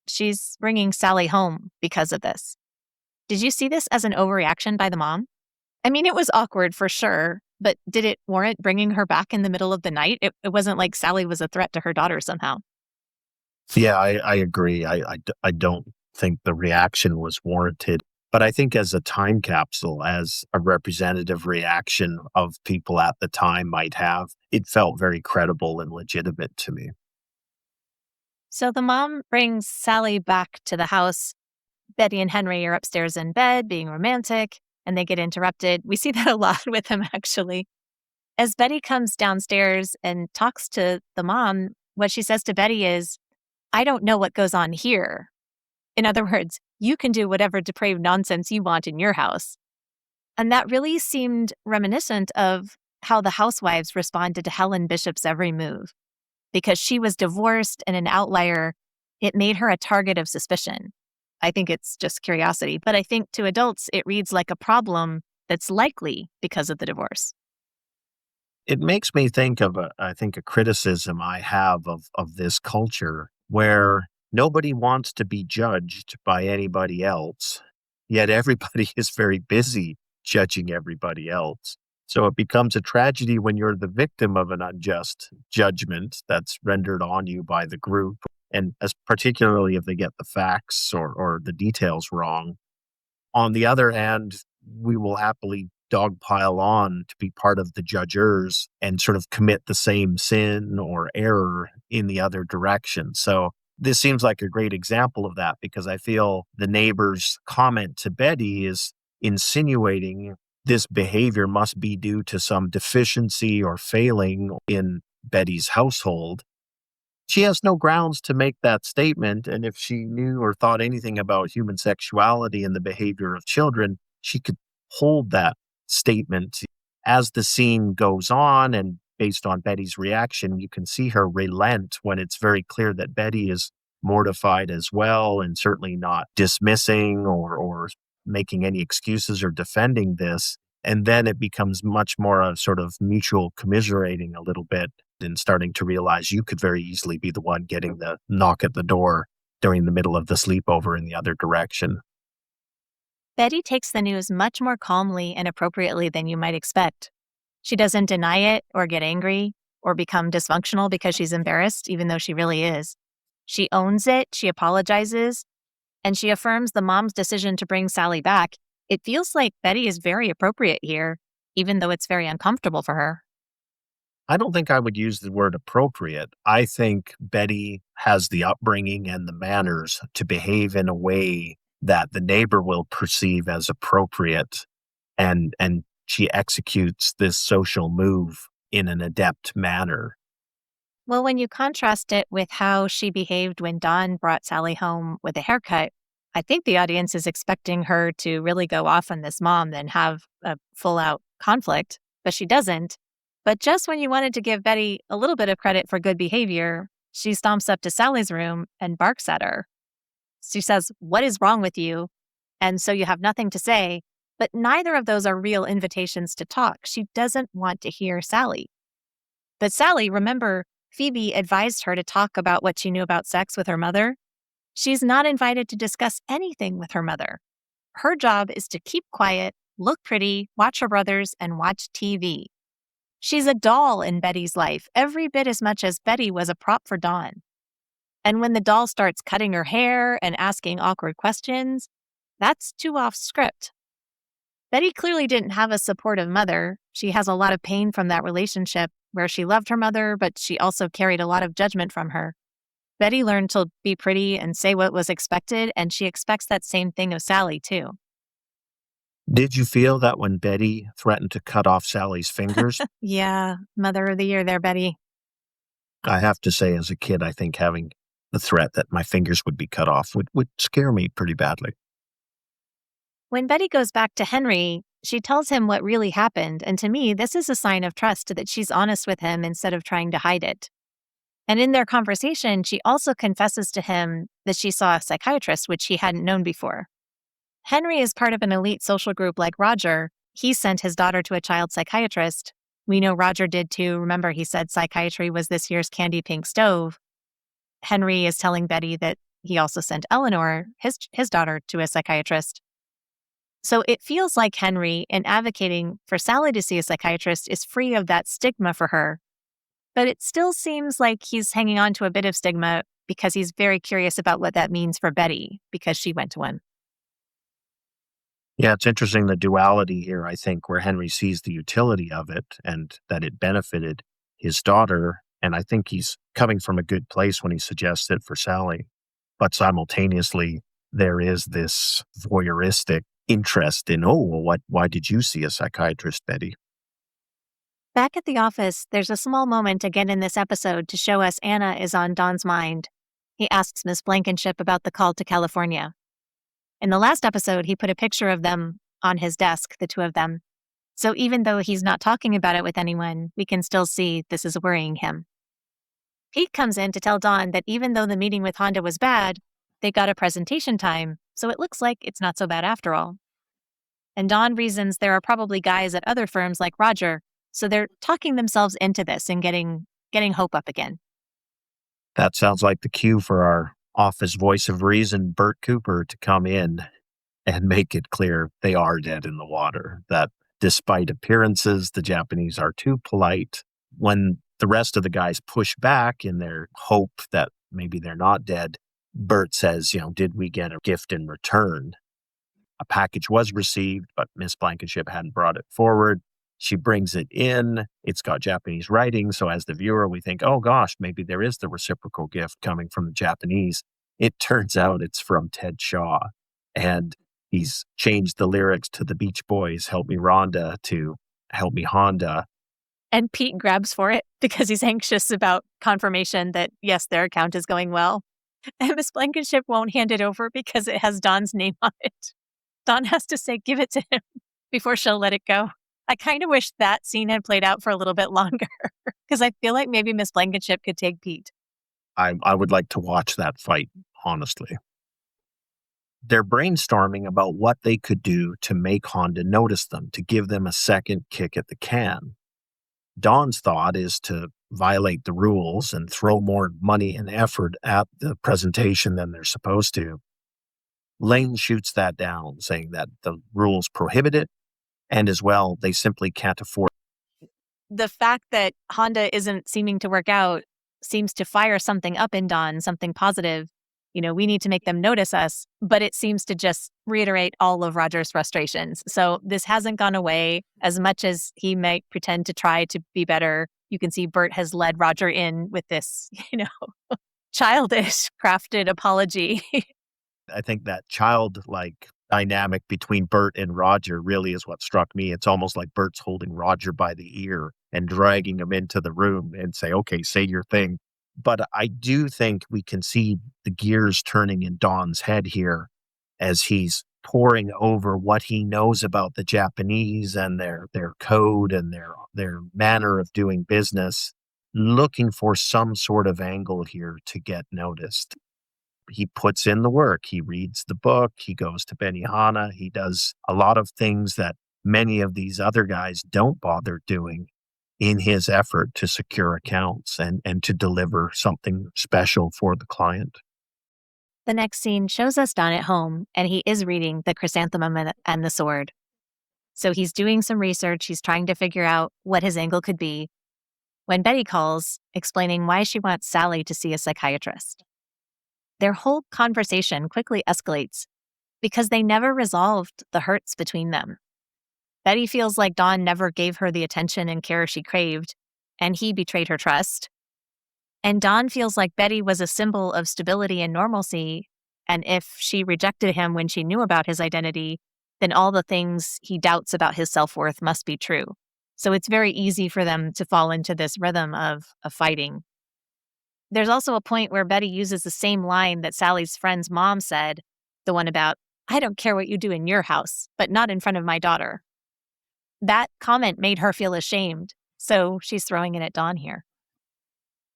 She's bringing Sally home because of this. Did you see this as an overreaction by the mom? I mean, it was awkward for sure, but did it warrant bringing her back in the middle of the night? It wasn't like Sally was a threat to her daughter somehow. Yeah, I agree. I don't think the reaction was warranted. But I think as a time capsule, as a representative reaction of people at the time might have, it felt very credible and legitimate to me. So the mom brings Sally back to the house. Betty and Henry are upstairs in bed being romantic, and they get interrupted. We see that a lot with him, actually. As Betty comes downstairs and talks to the mom, what she says to Betty is, "I don't know what goes on here." In other words, you can do whatever depraved nonsense you want in your house. And that really seemed reminiscent of how the housewives responded to Helen Bishop's every move. Because she was divorced and an outlier, it made her a target of suspicion. I think it's just curiosity, but I think to adults, it reads like a problem that's likely because of the divorce. It makes me think of a criticism I have of this culture where nobody wants to be judged by anybody else, yet everybody is very busy judging everybody else. So it becomes a tragedy when you're the victim of an unjust judgment that's rendered on you by the group and as particularly if they get the facts or the details wrong. On the other hand, we will happily dogpile on to be part of the judgers and sort of commit the same sin or error in the other direction. So this seems like a great example of that because I feel the neighbor's comment to Betty is insinuating this behavior must be due to some deficiency or failing in Betty's household. She has no grounds to make that statement, and if she knew or thought anything about human sexuality and the behavior of children, she could hold that statement. As the scene goes on, and based on Betty's reaction, you can see her relent when it's very clear that Betty is mortified as well and certainly not dismissing or making any excuses or defending this. And then it becomes much more a sort of mutual commiserating a little bit and starting to realize you could very easily be the one getting the knock at the door during the middle of the sleepover in the other direction. Betty takes the news much more calmly and appropriately than you might expect. She doesn't deny it or get angry or become dysfunctional because she's embarrassed, even though she really is. She owns it, she apologizes, and she affirms the mom's decision to bring Sally back. It feels like Betty is very appropriate here, even though it's very uncomfortable for her. I don't think I would use the word appropriate. I think Betty has the upbringing and the manners to behave in a way that the neighbor will perceive as appropriate, and she executes this social move in an adept manner. Well, when you contrast it with how she behaved when Don brought Sally home with a haircut, I think the audience is expecting her to really go off on this mom and have a full out conflict, but she doesn't. But just when you wanted to give Betty a little bit of credit for good behavior, she stomps up to Sally's room and barks at her. She says, "What is wrong with you?" And so you have nothing to say, but neither of those are real invitations to talk. She doesn't want to hear Sally. But Sally, remember, Phoebe advised her to talk about what she knew about sex with her mother. She's not invited to discuss anything with her mother. Her job is to keep quiet, look pretty, watch her brothers, and watch TV. She's a doll in Betty's life, every bit as much as Betty was a prop for Dawn. And when the doll starts cutting her hair and asking awkward questions, that's too off script. Betty clearly didn't have a supportive mother. She has a lot of pain from that relationship where she loved her mother, but she also carried a lot of judgment from her. Betty learned to be pretty and say what was expected, and she expects that same thing of Sally, too. Did you feel that when Betty threatened to cut off Sally's fingers? Yeah, Mother of the Year there, Betty. I have to say, as a kid, I think having the threat that my fingers would be cut off would scare me pretty badly. When Betty goes back to Henry, she tells him what really happened, and to me, this is a sign of trust that she's honest with him instead of trying to hide it. And in their conversation, she also confesses to him that she saw a psychiatrist, which he hadn't known before. Henry is part of an elite social group like Roger. He sent his daughter to a child psychiatrist. We know Roger did too. Remember, he said psychiatry was this year's candy pink stove. Henry is telling Betty that he also sent Eleanor, his daughter, to a psychiatrist. So it feels like Henry, in advocating for Sally to see a psychiatrist, is free of that stigma for her. But it still seems like he's hanging on to a bit of stigma because he's very curious about what that means for Betty, because she went to one. Yeah, it's interesting the duality here, I think, where Henry sees the utility of it and that it benefited his daughter. And I think he's coming from a good place when he suggests it for Sally. But simultaneously, there is this voyeuristic interest in, oh, well, why did you see a psychiatrist, Betty? Back at the office, there's a small moment again in this episode to show us Anna is on Don's mind. He asks Miss Blankenship about the call to California. In the last episode, he put a picture of them on his desk, the two of them. So even though he's not talking about it with anyone, we can still see this is worrying him. Pete comes in to tell Don that even though the meeting with Honda was bad, they got a presentation time, so it looks like it's not so bad after all. And Don reasons there are probably guys at other firms like Roger, so they're talking themselves into this and getting hope up again. That sounds like the cue for our office voice of reason, Bert Cooper, to come in and make it clear they are dead in the water, that despite appearances, the Japanese are too polite. When the rest of the guys push back in their hope that maybe they're not dead. Bert says, did we get a gift in return? A package was received, but Miss Blankenship hadn't brought it forward. She brings it in. It's got Japanese writing. So as the viewer, we think, oh gosh, maybe there is the reciprocal gift coming from the Japanese. It turns out it's from Ted Shaw. And he's changed the lyrics to the Beach Boys, Help Me Rhonda, to Help Me Honda. And Pete grabs for it because he's anxious about confirmation that, yes, their account is going well. And Miss Blankenship won't hand it over because it has Don's name on it. Don has to say, give it to him before she'll let it go. I kind of wish that scene had played out for a little bit longer because I feel like maybe Miss Blankenship could take Pete. I would like to watch that fight, honestly. They're brainstorming about what they could do to make Honda notice them, to give them a second kick at the can. Don's thought is to violate the rules and throw more money and effort at the presentation than they're supposed to. Lane shoots that down, saying that the rules prohibit it, and as well, they simply can't afford it. The fact that Honda isn't seeming to work out seems to fire something up in Don, something positive. We need to make them notice us, but it seems to just reiterate all of Roger's frustrations. So this hasn't gone away as much as he might pretend to try to be better. You can see Bert has led Roger in with this, childish crafted apology. I think that childlike dynamic between Bert and Roger really is what struck me. It's almost like Bert's holding Roger by the ear and dragging him into the room and say, okay, say your thing. But I do think we can see the gears turning in Don's head here as he's poring over what he knows about the Japanese and their code and their manner of doing business, looking for some sort of angle here to get noticed. He puts in the work. He reads the book. He goes to Benihana. He does a lot of things that many of these other guys don't bother doing in his effort to secure accounts and to deliver something special for the client. The next scene shows us Don at home, and he is reading The Chrysanthemum and the Sword. So he's doing some research. He's trying to figure out what his angle could be when Betty calls, explaining why she wants Sally to see a psychiatrist. Their whole conversation quickly escalates because they never resolved the hurts between them. Betty feels like Don never gave her the attention and care she craved, and he betrayed her trust. And Don feels like Betty was a symbol of stability and normalcy, and if she rejected him when she knew about his identity, then all the things he doubts about his self-worth must be true. So it's very easy for them to fall into this rhythm of fighting. There's also a point where Betty uses the same line that Sally's friend's mom said, the one about, I don't care what you do in your house, but not in front of my daughter. That comment made her feel ashamed, so she's throwing it at Don here.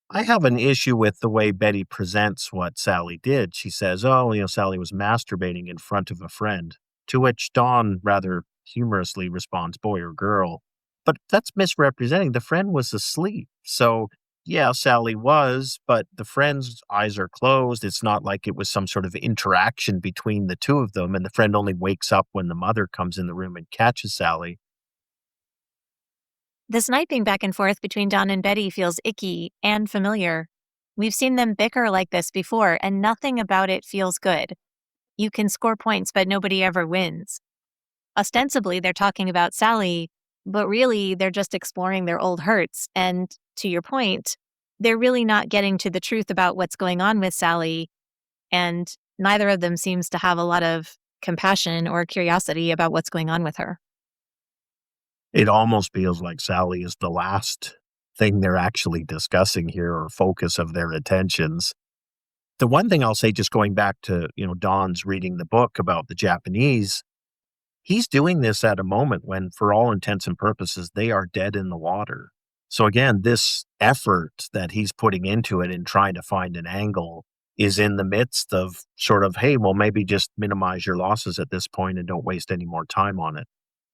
I have an issue with the way Betty presents what Sally did. She says, Sally was masturbating in front of a friend, to which Don rather humorously responds, boy or girl. But that's misrepresenting. The friend was asleep. So, yeah, Sally was, but the friend's eyes are closed. It's not like it was some sort of interaction between the two of them, and the friend only wakes up when the mother comes in the room and catches Sally. The sniping back and forth between Don and Betty feels icky and familiar. We've seen them bicker like this before, and nothing about it feels good. You can score points, but nobody ever wins. Ostensibly, they're talking about Sally, but really, they're just exploring their old hurts. And to your point, they're really not getting to the truth about what's going on with Sally, and neither of them seems to have a lot of compassion or curiosity about what's going on with her. It almost feels like Sally is the last thing they're actually discussing here or focus of their attentions. The one thing I'll say, just going back to, Don's reading the book about the Japanese, he's doing this at a moment when, for all intents and purposes, they are dead in the water. So again, this effort that he's putting into it and trying to find an angle is in the midst of sort of, hey, well, maybe just minimize your losses at this point and don't waste any more time on it.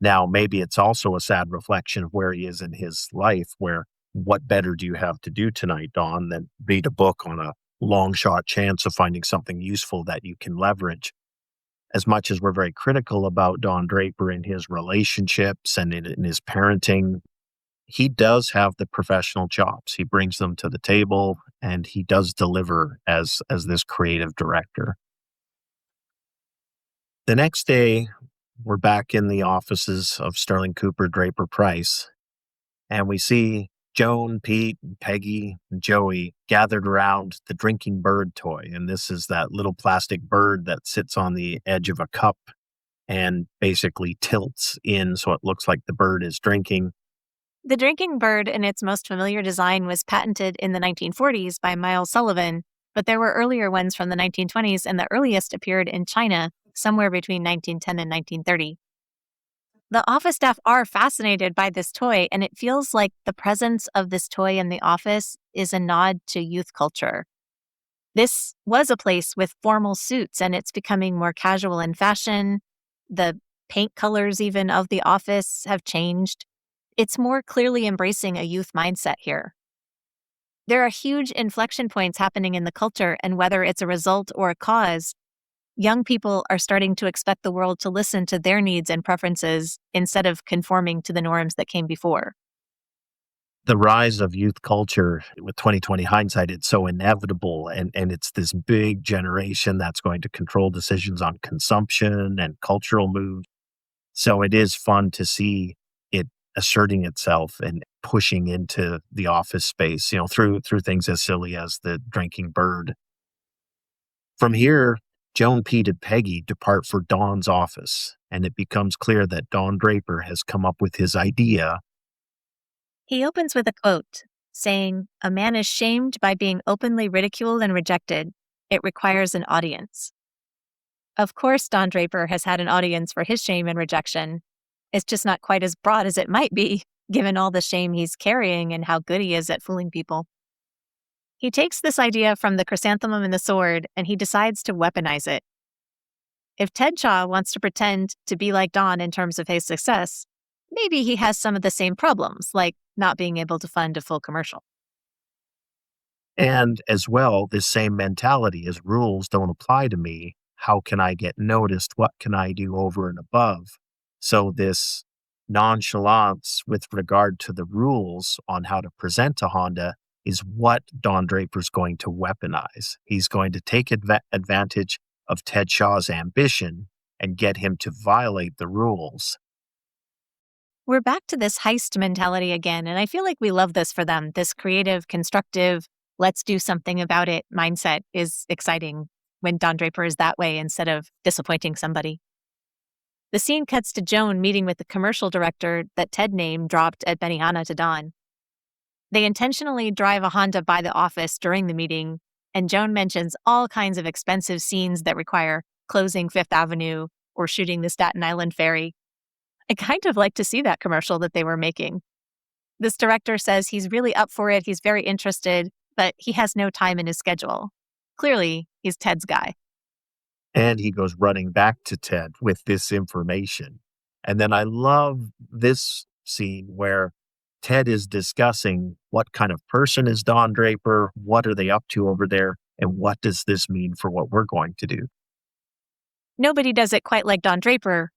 Now, maybe it's also a sad reflection of where he is in his life, where what better do you have to do tonight, Don, than read a book on a long shot chance of finding something useful that you can leverage. As much as we're very critical about Don Draper in his relationships and in his parenting, he does have the professional chops. He brings them to the table. and he does deliver as this creative director. The next day, we're back in the offices of Sterling Cooper Draper Price, and we see Joan, Pete, and Peggy, and Joey gathered around the drinking bird toy. And this is that little plastic bird that sits on the edge of a cup and basically tilts in so it looks like the bird is drinking. The drinking bird in its most familiar design was patented in the 1940s by Miles Sullivan, but there were earlier ones from the 1920s, and the earliest appeared in China somewhere between 1910 and 1930. The office staff are fascinated by this toy, and it feels like the presence of this toy in the office is a nod to youth culture. This was a place with formal suits, and it's becoming more casual in fashion. The paint colors, even of the office, have changed. It's more clearly embracing a youth mindset here. There are huge inflection points happening in the culture, and whether it's a result or a cause, young people are starting to expect the world to listen to their needs and preferences instead of conforming to the norms that came before. The rise of youth culture with 2020 hindsight, it's so inevitable. And it's this big generation that's going to control decisions on consumption and cultural moves. So it is fun to see it asserting itself and pushing into the office space, through things as silly as the drinking bird. From here, Joan, Pete, and Peggy depart for Don's office, and it becomes clear that Don Draper has come up with his idea. He opens with a quote saying, "A man is shamed by being openly ridiculed and rejected. It requires an audience." Of course, Don Draper has had an audience for his shame and rejection. It's just not quite as broad as it might be, given all the shame he's carrying and how good he is at fooling people. He takes this idea from the chrysanthemum and the sword, and he decides to weaponize it. If Ted Shaw wants to pretend to be like Don in terms of his success, maybe he has some of the same problems, like not being able to fund a full commercial. And as well, this same mentality is rules don't apply to me. How can I get noticed? What can I do over and above? So, this nonchalance with regard to the rules on how to present a Honda is what Don Draper's going to weaponize. He's going to take advantage of Ted Shaw's ambition and get him to violate the rules. We're back to this heist mentality again, and I feel like we love this for them. This creative, constructive, let's do something about it mindset is exciting when Don Draper is that way instead of disappointing somebody. The scene cuts to Joan meeting with the commercial director that Ted name dropped at Benihana to Don. They intentionally drive a Honda by the office during the meeting, and Joan mentions all kinds of expensive scenes that require closing Fifth Avenue or shooting the Staten Island ferry. I kind of like to see that commercial that they were making. This director says he's really up for it, he's very interested, but he has no time in his schedule. Clearly, he's Ted's guy. And he goes running back to Ted with this information. And then I love this scene where Ted is discussing what kind of person is Don Draper, what are they up to over there, and what does this mean for what we're going to do? Nobody does it quite like Don Draper,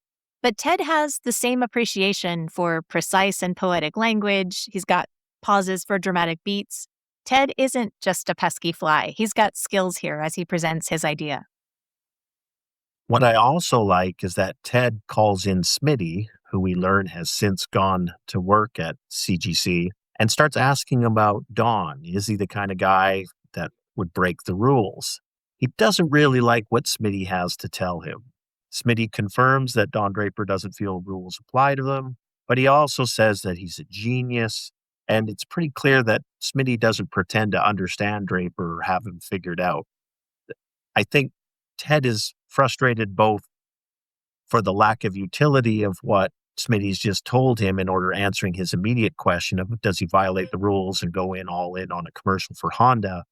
but Ted has the same appreciation for precise and poetic language. He's got pauses for dramatic beats. Ted isn't just a pesky fly. He's got skills here as he presents his idea. What I also like is that Ted calls in Smitty, who we learn has since gone to work at CGC, and starts asking about Don. Is he the kind of guy that would break the rules? He doesn't really like what Smitty has to tell him. Smitty confirms that Don Draper doesn't feel rules apply to him, but he also says that he's a genius, and it's pretty clear that Smitty doesn't pretend to understand Draper or have him figured out. I think Ted is frustrated both for the lack of utility of what Smitty's just told him in order answering his immediate question of does he violate the rules and go in all in on a commercial for Honda,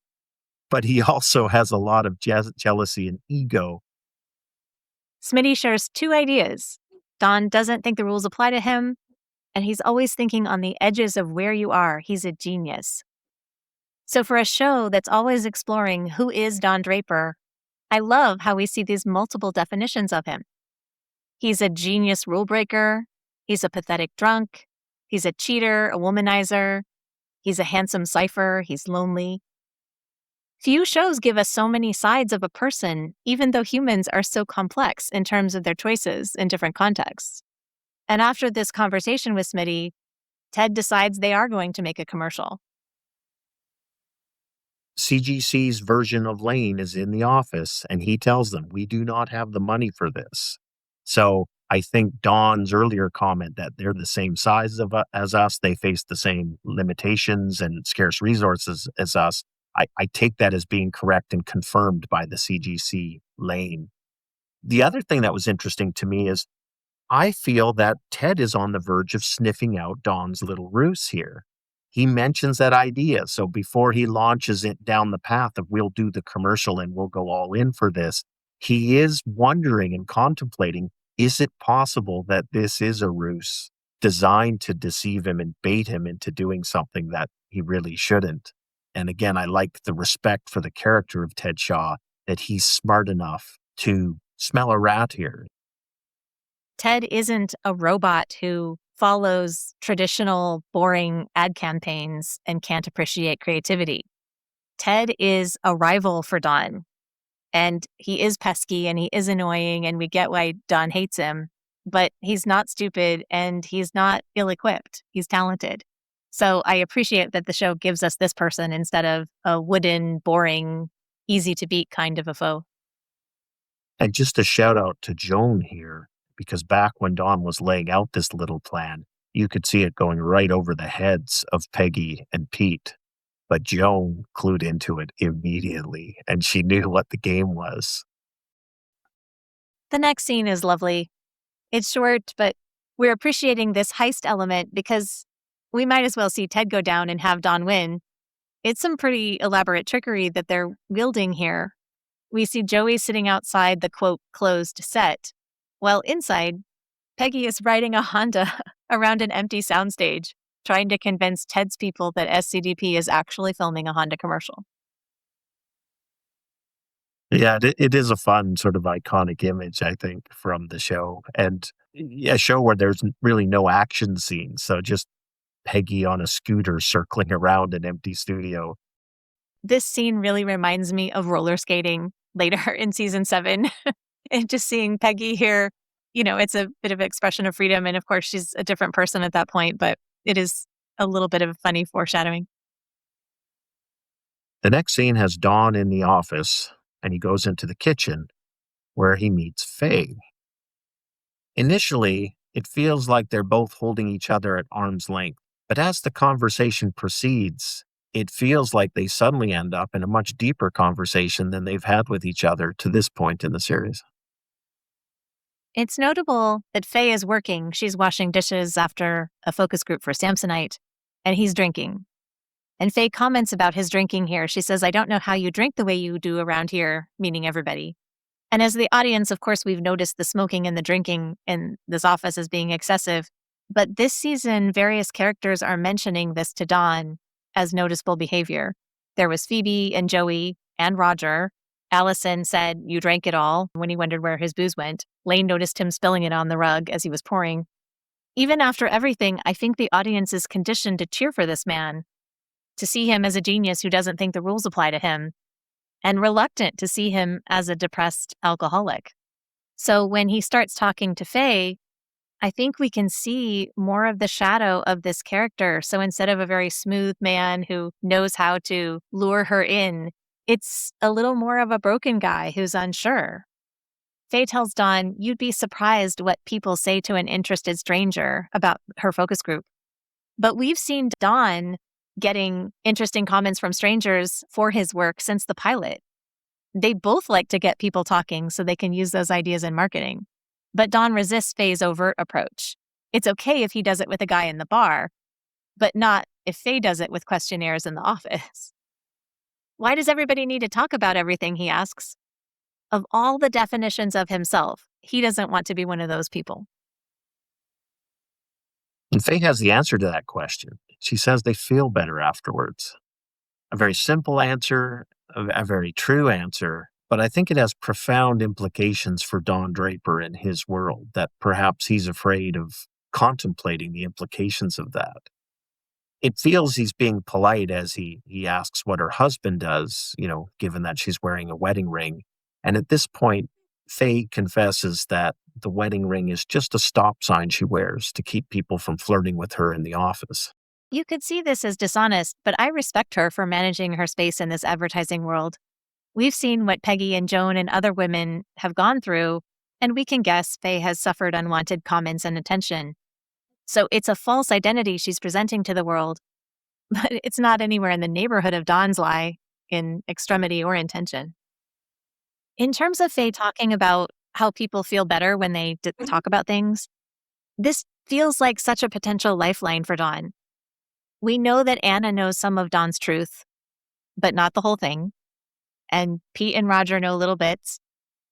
but he also has a lot of jealousy and ego. Smitty shares two ideas. Don doesn't think the rules apply to him, and he's always thinking on the edges of where you are. He's a genius. So for a show that's always exploring who is Don Draper, I love how we see these multiple definitions of him. He's a genius rule breaker. He's a pathetic drunk. He's a cheater, a womanizer. He's a handsome cipher. He's lonely. Few shows give us so many sides of a person, even though humans are so complex in terms of their choices in different contexts. And after this conversation with Smitty, Ted decides they are going to make a commercial. CGC's version of Lane is in the office, and he tells them, "We do not have the money for this." So I think Don's earlier comment that they're the same size as us, they face the same limitations and scarce resources as us. I take that as being correct and confirmed by the CGC Lane. The other thing that was interesting to me is I feel that Ted is on the verge of sniffing out Don's little ruse here. He mentions that idea. So before he launches it down the path of we'll do the commercial and we'll go all in for this, he is wondering and contemplating, is it possible that this is a ruse designed to deceive him and bait him into doing something that he really shouldn't? And again, I like the respect for the character of Ted Shaw, that he's smart enough to smell a rat here. Ted isn't a robot who follows traditional, boring ad campaigns and can't appreciate creativity. Ted is a rival for Don, and he is pesky and he is annoying, and we get why Don hates him, but he's not stupid and he's not ill-equipped. He's talented. So I appreciate that the show gives us this person instead of a wooden, boring, easy to beat kind of a foe. And just a shout out to Joan here, because back when Don was laying out this little plan, you could see it going right over the heads of Peggy and Pete. But Joan clued into it immediately, and she knew what the game was. The next scene is lovely. It's short, but we're appreciating this heist element because we might as well see Ted go down and have Don win. It's some pretty elaborate trickery that they're wielding here. We see Joey sitting outside the, quote, closed set, while inside, Peggy is riding a Honda around an empty soundstage, trying to convince Ted's people that SCDP is actually filming a Honda commercial. Yeah, it is a fun sort of iconic image, I think, from the show. And a show where there's really no action scenes. So just Peggy on a scooter circling around an empty studio. This scene really reminds me of roller skating later in season 7. And just seeing Peggy here, it's a bit of expression of freedom. And of course, she's a different person at that point, but it is a little bit of funny foreshadowing. The next scene has Don in the office, and he goes into the kitchen where he meets Faye. Initially, it feels like they're both holding each other at arm's length, but as the conversation proceeds, it feels like they suddenly end up in a much deeper conversation than they've had with each other to this point in the series. It's notable that Faye is working. She's washing dishes after a focus group for Samsonite, and he's drinking. And Faye comments about his drinking here. She says, "I don't know how you drink the way you do around here," meaning everybody. And as the audience, of course, we've noticed the smoking and the drinking in this office as being excessive. But this season, various characters are mentioning this to Don as noticeable behavior. There was Phoebe and Joey and Roger. Allison said, "You drank it all," when he wondered where his booze went. Lane noticed him spilling it on the rug as he was pouring. Even after everything, I think the audience is conditioned to cheer for this man, to see him as a genius who doesn't think the rules apply to him, and reluctant to see him as a depressed alcoholic. So when he starts talking to Faye, I think we can see more of the shadow of this character. So instead of a very smooth man who knows how to lure her in, it's a little more of a broken guy who's unsure. Faye tells Don, "You'd be surprised what people say to an interested stranger," about her focus group. But we've seen Don getting interesting comments from strangers for his work since the pilot. They both like to get people talking so they can use those ideas in marketing. But Don resists Faye's overt approach. It's okay if he does it with a guy in the bar, but not if Faye does it with questionnaires in the office. "Why does everybody need to talk about everything?" he asks. Of all the definitions of himself, he doesn't want to be one of those people. And Faye has the answer to that question. She says they feel better afterwards. A very simple answer, a very true answer, but I think it has profound implications for Don Draper and his world, that perhaps he's afraid of contemplating the implications of that. it feels he's being polite as he asks what her husband does, given that she's wearing a wedding ring. And at this point, Faye confesses that the wedding ring is just a stop sign she wears to keep people from flirting with her in the office. You could see this as dishonest, but I respect her for managing her space in this advertising world. We've seen what Peggy and Joan and other women have gone through, and we can guess Faye has suffered unwanted comments and attention. So it's a false identity she's presenting to the world, but it's not anywhere in the neighborhood of Don's lie in extremity or intention. In terms of Faye talking about how people feel better when they talk about things, this feels like such a potential lifeline for Don. We know that Anna knows some of Don's truth, but not the whole thing. And Pete and Roger know little bits.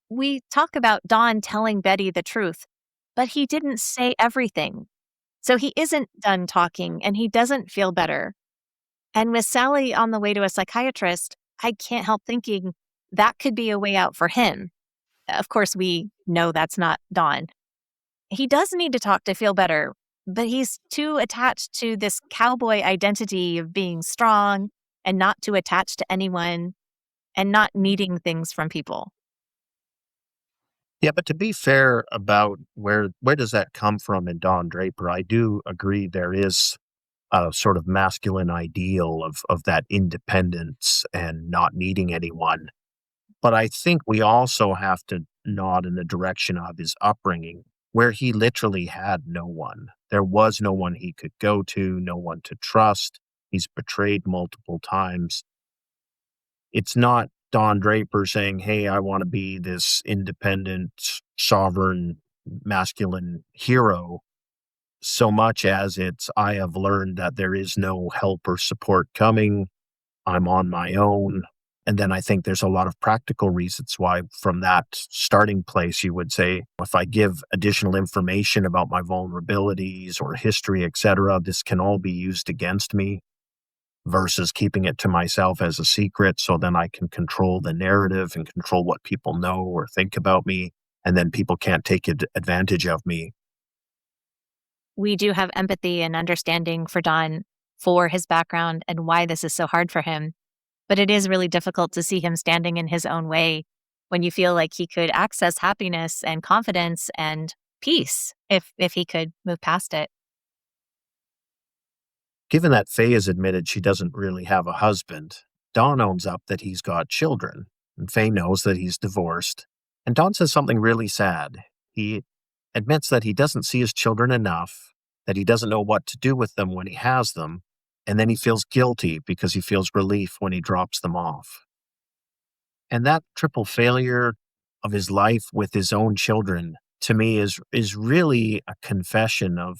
We talk about Don telling Betty the truth, but he didn't say everything. So he isn't done talking and he doesn't feel better. And with Sally on the way to a psychiatrist, I can't help thinking that could be a way out for him. Of course, we know that's not Don. He does need to talk to feel better, but he's too attached to this cowboy identity of being strong and not too attached to anyone and not needing things from people. Yeah, but to be fair about where does that come from in Don Draper, I do agree there is a sort of masculine ideal of that independence and not needing anyone. But I think we also have to nod in the direction of his upbringing, where he literally had no one. There was no one he could go to, no one to trust. He's betrayed multiple times. It's not Don Draper saying, "Hey, I want to be this independent, sovereign, masculine hero," so much as it's, "I have learned that there is no help or support coming. I'm on my own." And then I think there's a lot of practical reasons why, from that starting place, you would say, if I give additional information about my vulnerabilities or history, etc., this can all be used against me, versus keeping it to myself as a secret so then I can control the narrative and control what people know or think about me, and then people can't take advantage of me. We do have empathy and understanding for Don, for his background and why this is so hard for him. But it is really difficult to see him standing in his own way when you feel like he could access happiness and confidence and peace if he could move past it. Given that Faye has admitted she doesn't really have a husband, Don owns up that he's got children, and Faye knows that he's divorced. And Don says something really sad. He admits that he doesn't see his children enough, that he doesn't know what to do with them when he has them, and then he feels guilty because he feels relief when he drops them off. And that triple failure of his life with his own children, to me, is really a confession of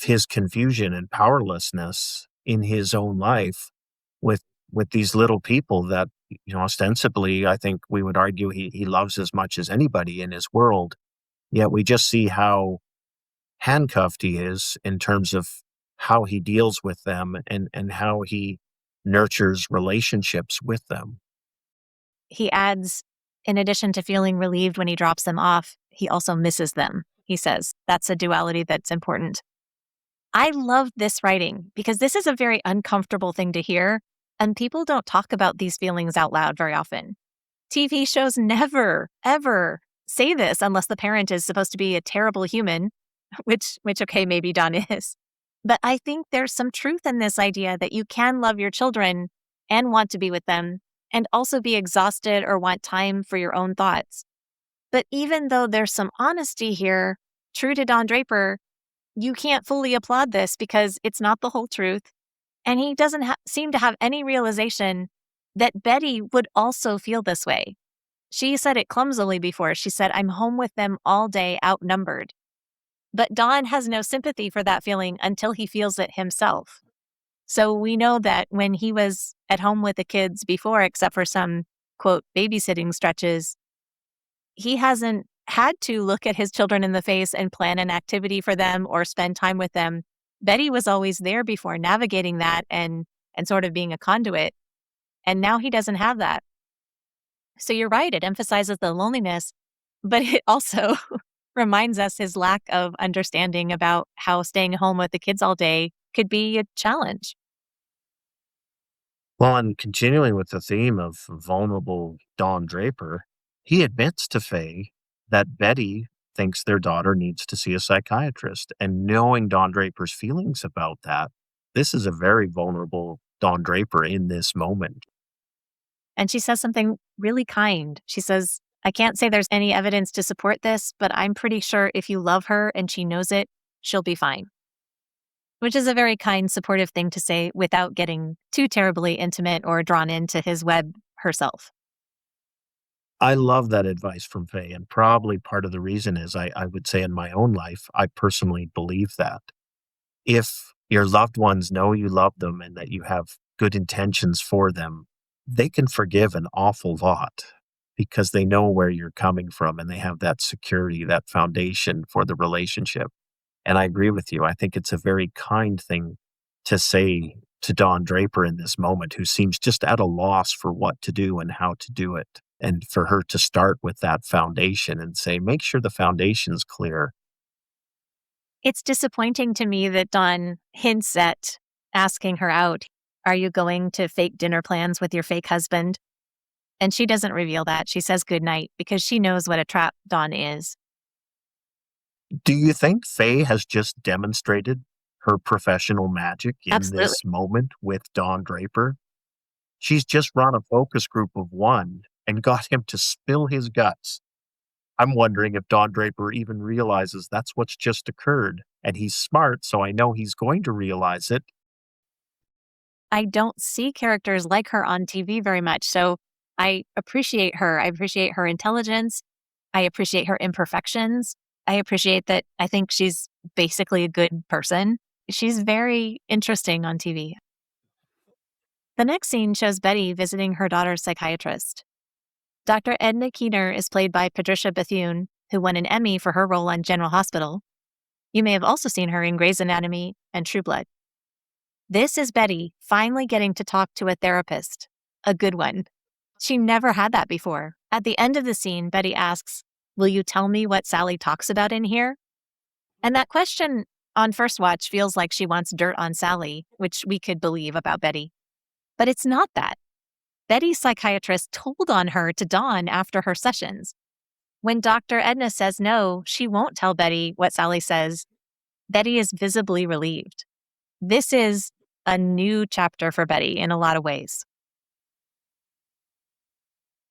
his confusion and powerlessness in his own life with these little people that, ostensibly, I think we would argue he loves as much as anybody in his world. Yet we just see how handcuffed he is in terms of how he deals with them and how he nurtures relationships with them. He adds, in addition to feeling relieved when he drops them off, he also misses them, he says. That's a duality that's important. I love this writing because this is a very uncomfortable thing to hear, and people don't talk about these feelings out loud very often. TV shows never, ever say this unless the parent is supposed to be a terrible human, which okay, maybe Don is. But I think there's some truth in this idea that you can love your children and want to be with them and also be exhausted or want time for your own thoughts. But even though there's some honesty here, true to Don Draper, you can't fully applaud this because it's not the whole truth. And he doesn't seem to have any realization that Betty would also feel this way. She said it clumsily before. She said, "I'm home with them all day, outnumbered." But Don has no sympathy for that feeling until he feels it himself. So we know that when he was at home with the kids before, except for some, quote, babysitting stretches, he hasn't had to look at his children in the face and plan an activity for them or spend time with them. Betty was always there before, navigating that and sort of being a conduit. And now he doesn't have that. So you're right, it emphasizes the loneliness, but it also reminds us his lack of understanding about how staying home with the kids all day could be a challenge. Well, and continuing with the theme of vulnerable Don Draper, he admits to Faye that Betty thinks their daughter needs to see a psychiatrist. And knowing Don Draper's feelings about that, this is a very vulnerable Don Draper in this moment. And she says something really kind. She says, I can't say there's any evidence to support this, but I'm pretty sure if you love her and she knows it, she'll be fine. Which is a very kind, supportive thing to say without getting too terribly intimate or drawn into his web herself. I love that advice from Faye. And probably part of the reason is I would say in my own life, I personally believe that. If your loved ones know you love them and that you have good intentions for them, they can forgive an awful lot because they know where you're coming from and they have that security, that foundation for the relationship. And I agree with you. I think it's a very kind thing to say to Don Draper in this moment, who seems just at a loss for what to do and how to do it. And for her to start with that foundation and say, make sure the foundation's clear. It's disappointing to me that Dawn hints at asking her out. Are you going to fake dinner plans with your fake husband? And she doesn't reveal that. She says goodnight because she knows what a trap Dawn is. Do you think Faye has just demonstrated her professional magic in Absolutely. this moment with Don Draper? She's just run a focus group of one and got him to spill his guts. I'm wondering if Don Draper even realizes that's what's just occurred. And he's smart, so I know he's going to realize it. I don't see characters like her on TV very much. So I appreciate her. I appreciate her intelligence. I appreciate her imperfections. I appreciate that I think she's basically a good person. She's very interesting on TV. The next scene shows Betty visiting her daughter's psychiatrist. Dr. Edna Keener is played by Patricia Bethune, who won an Emmy for her role on General Hospital. You may have also seen her in Grey's Anatomy and True Blood. This is Betty finally getting to talk to a therapist, a good one. She never had that before. At the end of the scene, Betty asks, "Will you tell me what Sally talks about in here?" And that question on first watch feels like she wants dirt on Sally, which we could believe about Betty. But it's not that. Betty's psychiatrist told on her to Dawn after her sessions. When Dr. Edna says no, she won't tell Betty what Sally says. Betty is visibly relieved. This is a new chapter for Betty in a lot of ways.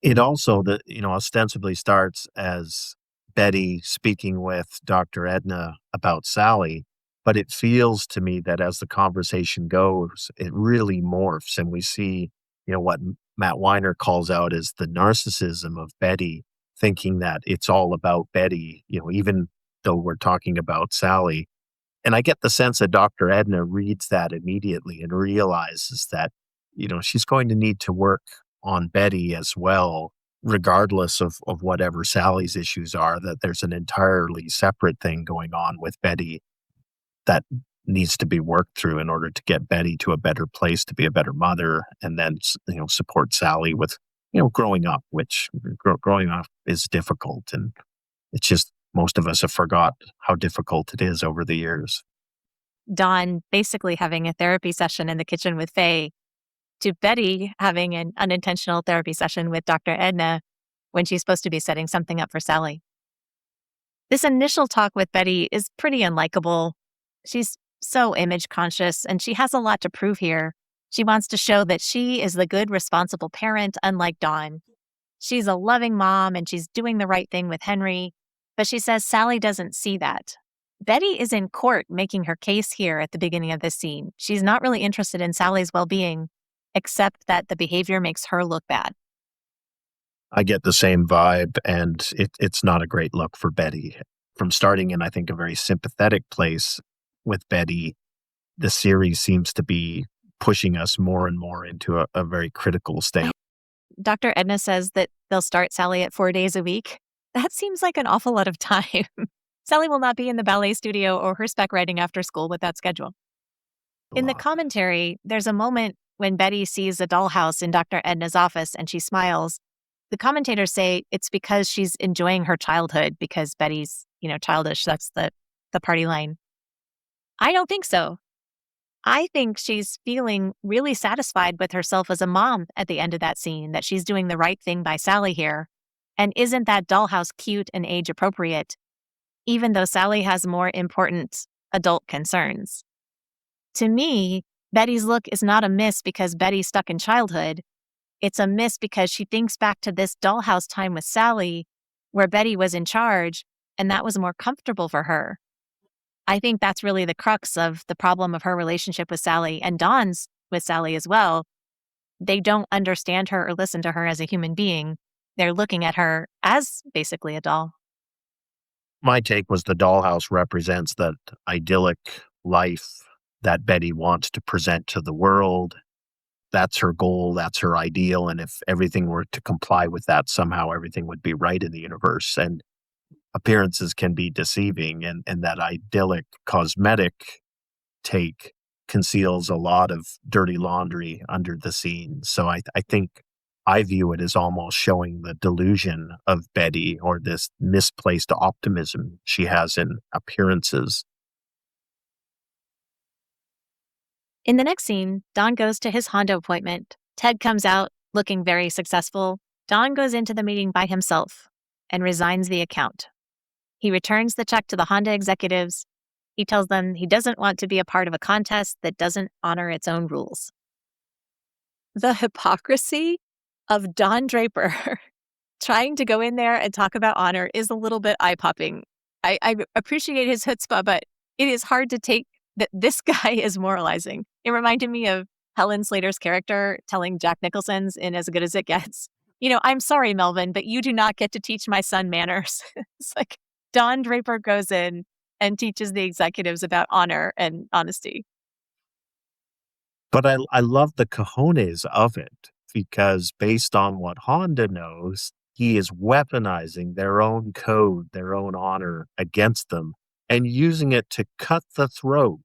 It also, ostensibly starts as Betty speaking with Dr. Edna about Sally, but it feels to me that as the conversation goes, it really morphs and we see, what Matt Weiner calls out as the narcissism of Betty, thinking that it's all about Betty, even though we're talking about Sally. And I get the sense that Dr. Edna reads that immediately and realizes that, she's going to need to work on Betty as well, regardless of whatever Sally's issues are, that there's an entirely separate thing going on with Betty that needs to be worked through in order to get Betty to a better place, to be a better mother, and then, support Sally with, growing up, which growing up is difficult. And it's just, most of us have forgot how difficult it is over the years. Dawn basically having a therapy session in the kitchen with Faye, to Betty having an unintentional therapy session with Dr. Edna when she's supposed to be setting something up for Sally. This initial talk with Betty is pretty unlikable. She's so image conscious and she has a lot to prove here. She wants to show that she is the good, responsible parent, unlike Dawn. She's a loving mom and she's doing the right thing with Henry, but she says Sally doesn't see that. Betty is in court making her case here at the beginning of this scene. She's not really interested in Sally's well-being, except that the behavior makes her look bad. I get the same vibe, and it's not a great look for Betty. From starting in, I think, a very sympathetic place with Betty, the series seems to be pushing us more and more into a very critical state. Dr. Edna says that they'll start Sally at 4 days a week. That seems like an awful lot of time. Sally will not be in the ballet studio or her spec writing after school with that schedule. In the commentary, there's a moment when Betty sees a dollhouse in Dr. Edna's office and she smiles. The commentators say it's because she's enjoying her childhood because Betty's, childish. That's the party line. I don't think so. I think she's feeling really satisfied with herself as a mom at the end of that scene, that she's doing the right thing by Sally here. And isn't that dollhouse cute and age appropriate, even though Sally has more important adult concerns? To me, Betty's look is not a miss because Betty's stuck in childhood. It's a miss because she thinks back to this dollhouse time with Sally, where Betty was in charge, and that was more comfortable for her. I think that's really the crux of the problem of her relationship with Sally and Dawn's with Sally as well. They don't understand her or listen to her as a human being. They're looking at her as basically a doll. My take was the dollhouse represents that idyllic life that Betty wants to present to the world. That's her goal, that's her ideal, and if everything were to comply with that, somehow everything would be right in the universe. And appearances can be deceiving, and that idyllic cosmetic take conceals a lot of dirty laundry under the scene. So I think I view it as almost showing the delusion of Betty, or this misplaced optimism she has in appearances. In the next scene, Don goes to his Honda appointment. Ted comes out looking very successful. Don goes into the meeting by himself and resigns the account. He returns the check to the Honda executives. He tells them he doesn't want to be a part of a contest that doesn't honor its own rules. The hypocrisy of Don Draper trying to go in there and talk about honor is a little bit eye-popping. I appreciate his chutzpah, but it is hard to take that this guy is moralizing. It reminded me of Helen Slater's character telling Jack Nicholson's in As Good as It Gets, I'm sorry, Melvin, but you do not get to teach my son manners. It's like Don Draper goes in and teaches the executives about honor and honesty. But I love the cojones of it, because based on what Honda knows, he is weaponizing their own code, their own honor against them, and using it to cut the throat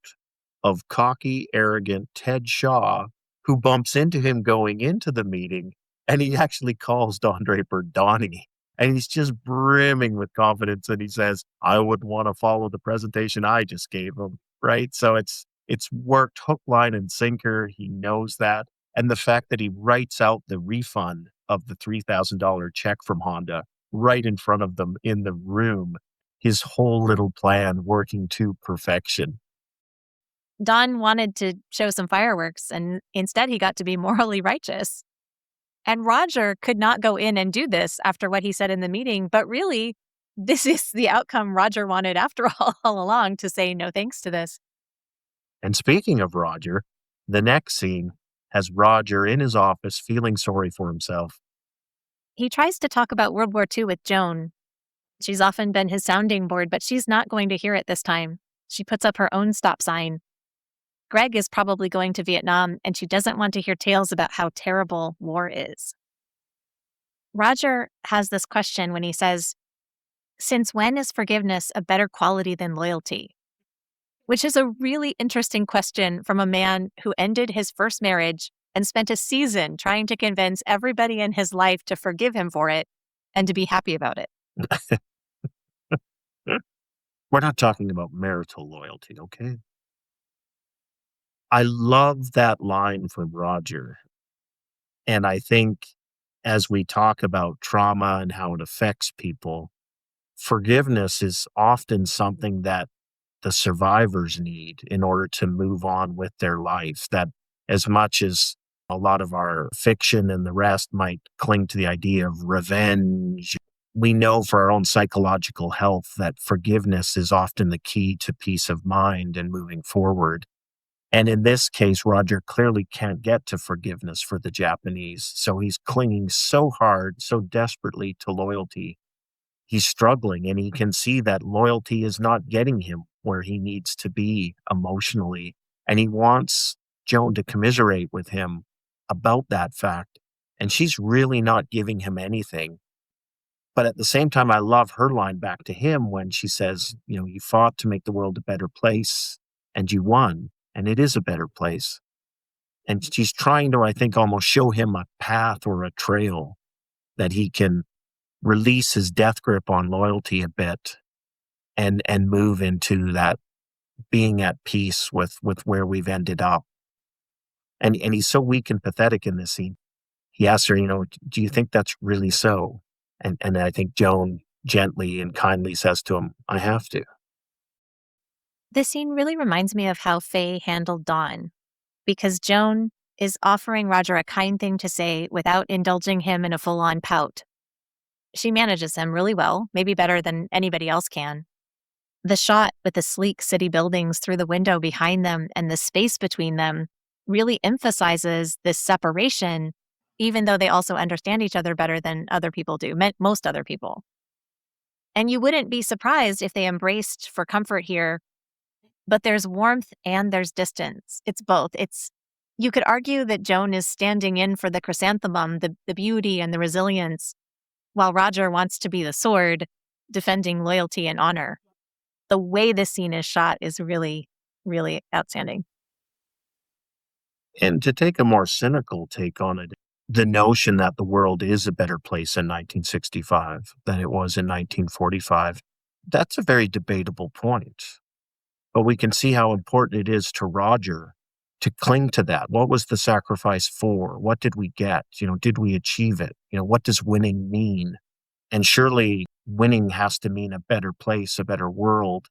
of cocky, arrogant Ted Shaw, who bumps into him going into the meeting, and he actually calls Don Draper Donnie. And he's just brimming with confidence, and he says, I wouldn't want to follow the presentation I just gave him, right? So it's worked hook, line, and sinker. He knows that. And the fact that he writes out the refund of the $3,000 check from Honda right in front of them in the room, his whole little plan working to perfection. Don wanted to show some fireworks, and instead he got to be morally righteous. And Roger could not go in and do this after what he said in the meeting, but really, this is the outcome Roger wanted after all along, to say no thanks to this. And speaking of Roger, the next scene has Roger in his office feeling sorry for himself. He tries to talk about World War II with Joan. She's often been his sounding board, but she's not going to hear it this time. She puts up her own stop sign. Greg is probably going to Vietnam, and she doesn't want to hear tales about how terrible war is. Roger has this question when he says, since when is forgiveness a better quality than loyalty? Which is a really interesting question from a man who ended his first marriage and spent a season trying to convince everybody in his life to forgive him for it and to be happy about it. We're not talking about marital loyalty, okay? I love that line from Roger. And I think as we talk about trauma and how it affects people, forgiveness is often something that the survivors need in order to move on with their life. That as much as a lot of our fiction and the rest might cling to the idea of revenge, we know for our own psychological health that forgiveness is often the key to peace of mind and moving forward. And in this case, Roger clearly can't get to forgiveness for the Japanese. So he's clinging so hard, so desperately to loyalty. He's struggling, and he can see that loyalty is not getting him where he needs to be emotionally. And he wants Joan to commiserate with him about that fact. And she's really not giving him anything. But at the same time, I love her line back to him when she says, you fought to make the world a better place and you won, and it is a better place. And she's trying to, I think, almost show him a path or a trail that he can release his death grip on loyalty a bit and move into that being at peace with where we've ended up. And he's so weak and pathetic in this scene. He asks her, do you think that's really so? And I think Joan gently and kindly says to him, I have to. This scene really reminds me of how Faye handled Don, because Joan is offering Roger a kind thing to say without indulging him in a full-on pout. She manages him really well, maybe better than anybody else can. The shot with the sleek city buildings through the window behind them and the space between them really emphasizes this separation, even though they also understand each other better than other people do, most other people. And you wouldn't be surprised if they embraced for comfort here, but there's warmth and there's distance. It's both. You could argue that Joan is standing in for the chrysanthemum, the beauty and the resilience, while Roger wants to be the sword, defending loyalty and honor. The way this scene is shot is really, really outstanding. And to take a more cynical take on it, the notion that the world is a better place in 1965 than it was in 1945, that's a very debatable point. But we can see how important it is to Roger to cling to that. What was the sacrifice for? What did we get? Did we achieve it? What does winning mean? And surely winning has to mean a better place, a better world.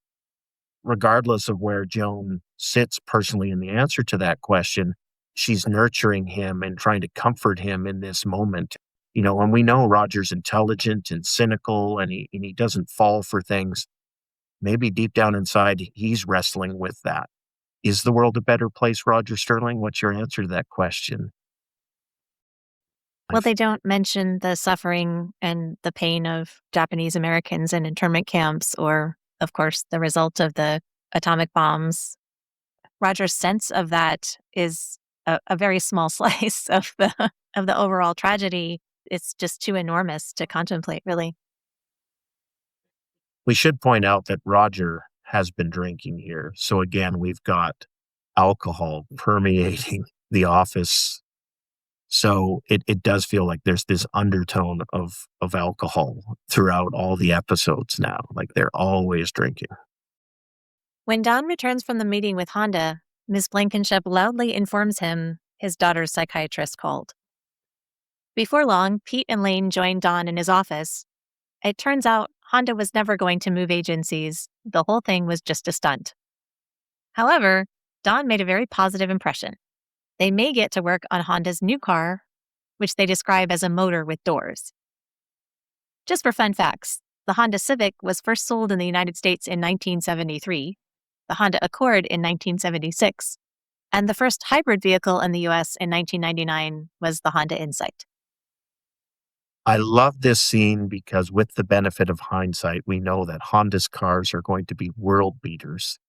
Regardless of where Joan sits personally in the answer to that question, she's nurturing him and trying to comfort him in this moment. And we know Roger's intelligent and cynical and he doesn't fall for things. Maybe deep down inside, he's wrestling with that. Is the world a better place, Roger Sterling? What's your answer to that question? Well, they don't mention the suffering and the pain of Japanese Americans in internment camps or, of course, the result of the atomic bombs. Roger's sense of that is a very small slice of the overall tragedy. It's just too enormous to contemplate, really. We should point out that Roger has been drinking here. So again, we've got alcohol permeating the office. So it does feel like there's this undertone of alcohol throughout all the episodes now. Like they're always drinking. When Don returns from the meeting with Honda, Ms. Blankenship loudly informs him his daughter's psychiatrist called. Before long, Pete and Lane join Don in his office. It turns out Honda was never going to move agencies. The whole thing was just a stunt. However, Don made a very positive impression. They may get to work on Honda's new car, which they describe as a motor with doors. Just for fun facts, the Honda Civic was first sold in the United States in 1973, the Honda Accord in 1976, and the first hybrid vehicle in the US in 1999 was the Honda Insight. I love this scene because with the benefit of hindsight, we know that Honda's cars are going to be world beaters.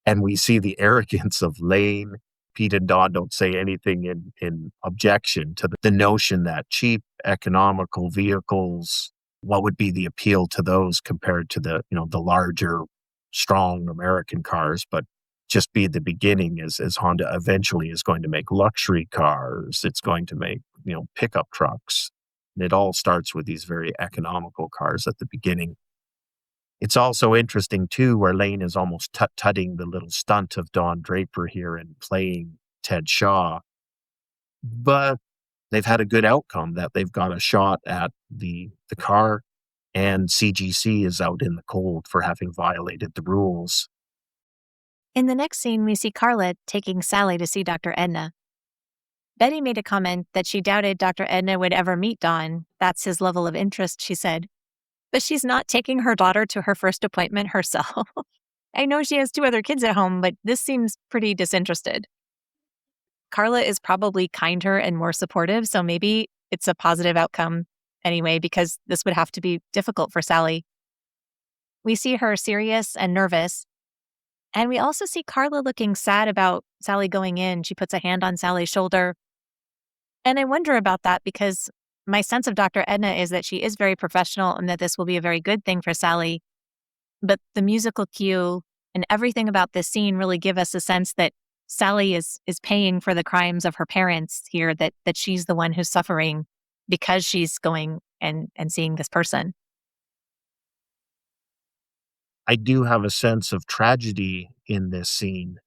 And we see the arrogance of Lane. Pete and Don don't say anything in objection to the notion that cheap, economical vehicles, what would be the appeal to those compared to the larger, strong American cars, but just be the beginning as Honda eventually is going to make luxury cars. It's going to make, pickup trucks. And it all starts with these very economical cars at the beginning. It's also interesting, too, where Lane is almost tut-tutting the little stunt of Don Draper here and playing Ted Shaw. But they've had a good outcome that they've got a shot at the car, and CGC is out in the cold for having violated the rules. In the next scene, we see Carla taking Sally to see Dr. Edna. Betty made a comment that she doubted Dr. Edna would ever meet Don. That's his level of interest, she said. But she's not taking her daughter to her first appointment herself. I know she has 2 other kids at home, but this seems pretty disinterested. Carla is probably kinder and more supportive, so maybe it's a positive outcome anyway, because this would have to be difficult for Sally. We see her serious and nervous, and we also see Carla looking sad about Sally going in. She puts a hand on Sally's shoulder. And I wonder about that because my sense of Dr. Edna is that she is very professional and that this will be a very good thing for Sally. But the musical cue and everything about this scene really give us a sense that Sally is paying for the crimes of her parents here, that she's the one who's suffering because she's going and seeing this person. I do have a sense of tragedy in this scene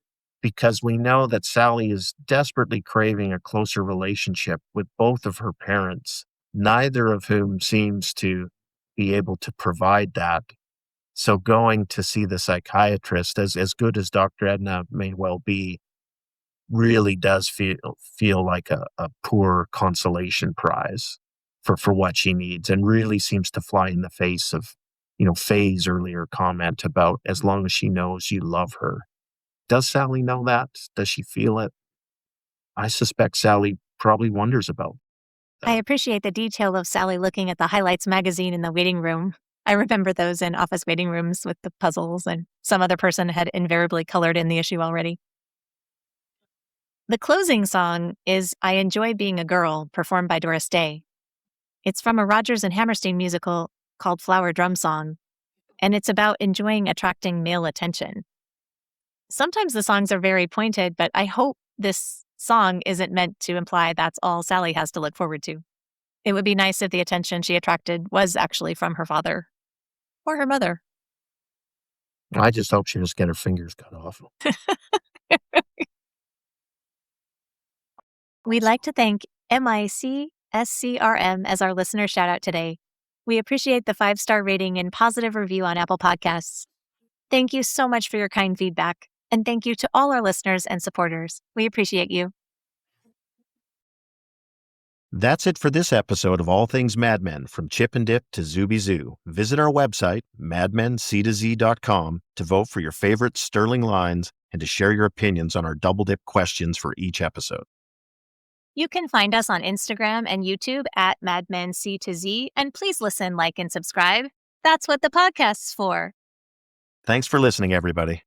because we know that Sally is desperately craving a closer relationship with both of her parents, neither of whom seems to be able to provide that. So going to see the psychiatrist, as good as Dr. Edna may well be, really does feel like a poor consolation prize for what she needs, and really seems to fly in the face of, Faye's earlier comment about as long as she knows you love her. Does Sally know that? Does she feel it? I suspect Sally probably wonders about I that. appreciate the detail of Sally looking at the highlights magazine in the waiting room. I remember those in office waiting rooms with the puzzles, and some other person had invariably colored in the issue already. The closing song is I Enjoy Being a Girl, performed by Doris Day. It's from a Rodgers and Hammerstein musical called Flower Drum Song, and it's about enjoying attracting male attention. Sometimes the songs are very pointed, but I hope this song isn't meant to imply that's all Sally has to look forward to. It would be nice if the attention she attracted was actually from her father or her mother. I just hope she doesn't get her fingers cut off. We'd like to thank MICSCRM as our listener shout out today. We appreciate the 5-star rating and positive review on Apple Podcasts. Thank you so much for your kind feedback, and thank you to all our listeners and supporters. We appreciate you. That's it for this episode of All Things Mad Men, from Chip and Dip to Zooby Zoo. Visit our website, madmenctozee.com, to vote for your favorite sterling lines and to share your opinions on our double dip questions for each episode. You can find us on Instagram and YouTube at MadmenC2Z, and please listen, like, and subscribe. That's what the podcast's for. Thanks for listening, everybody.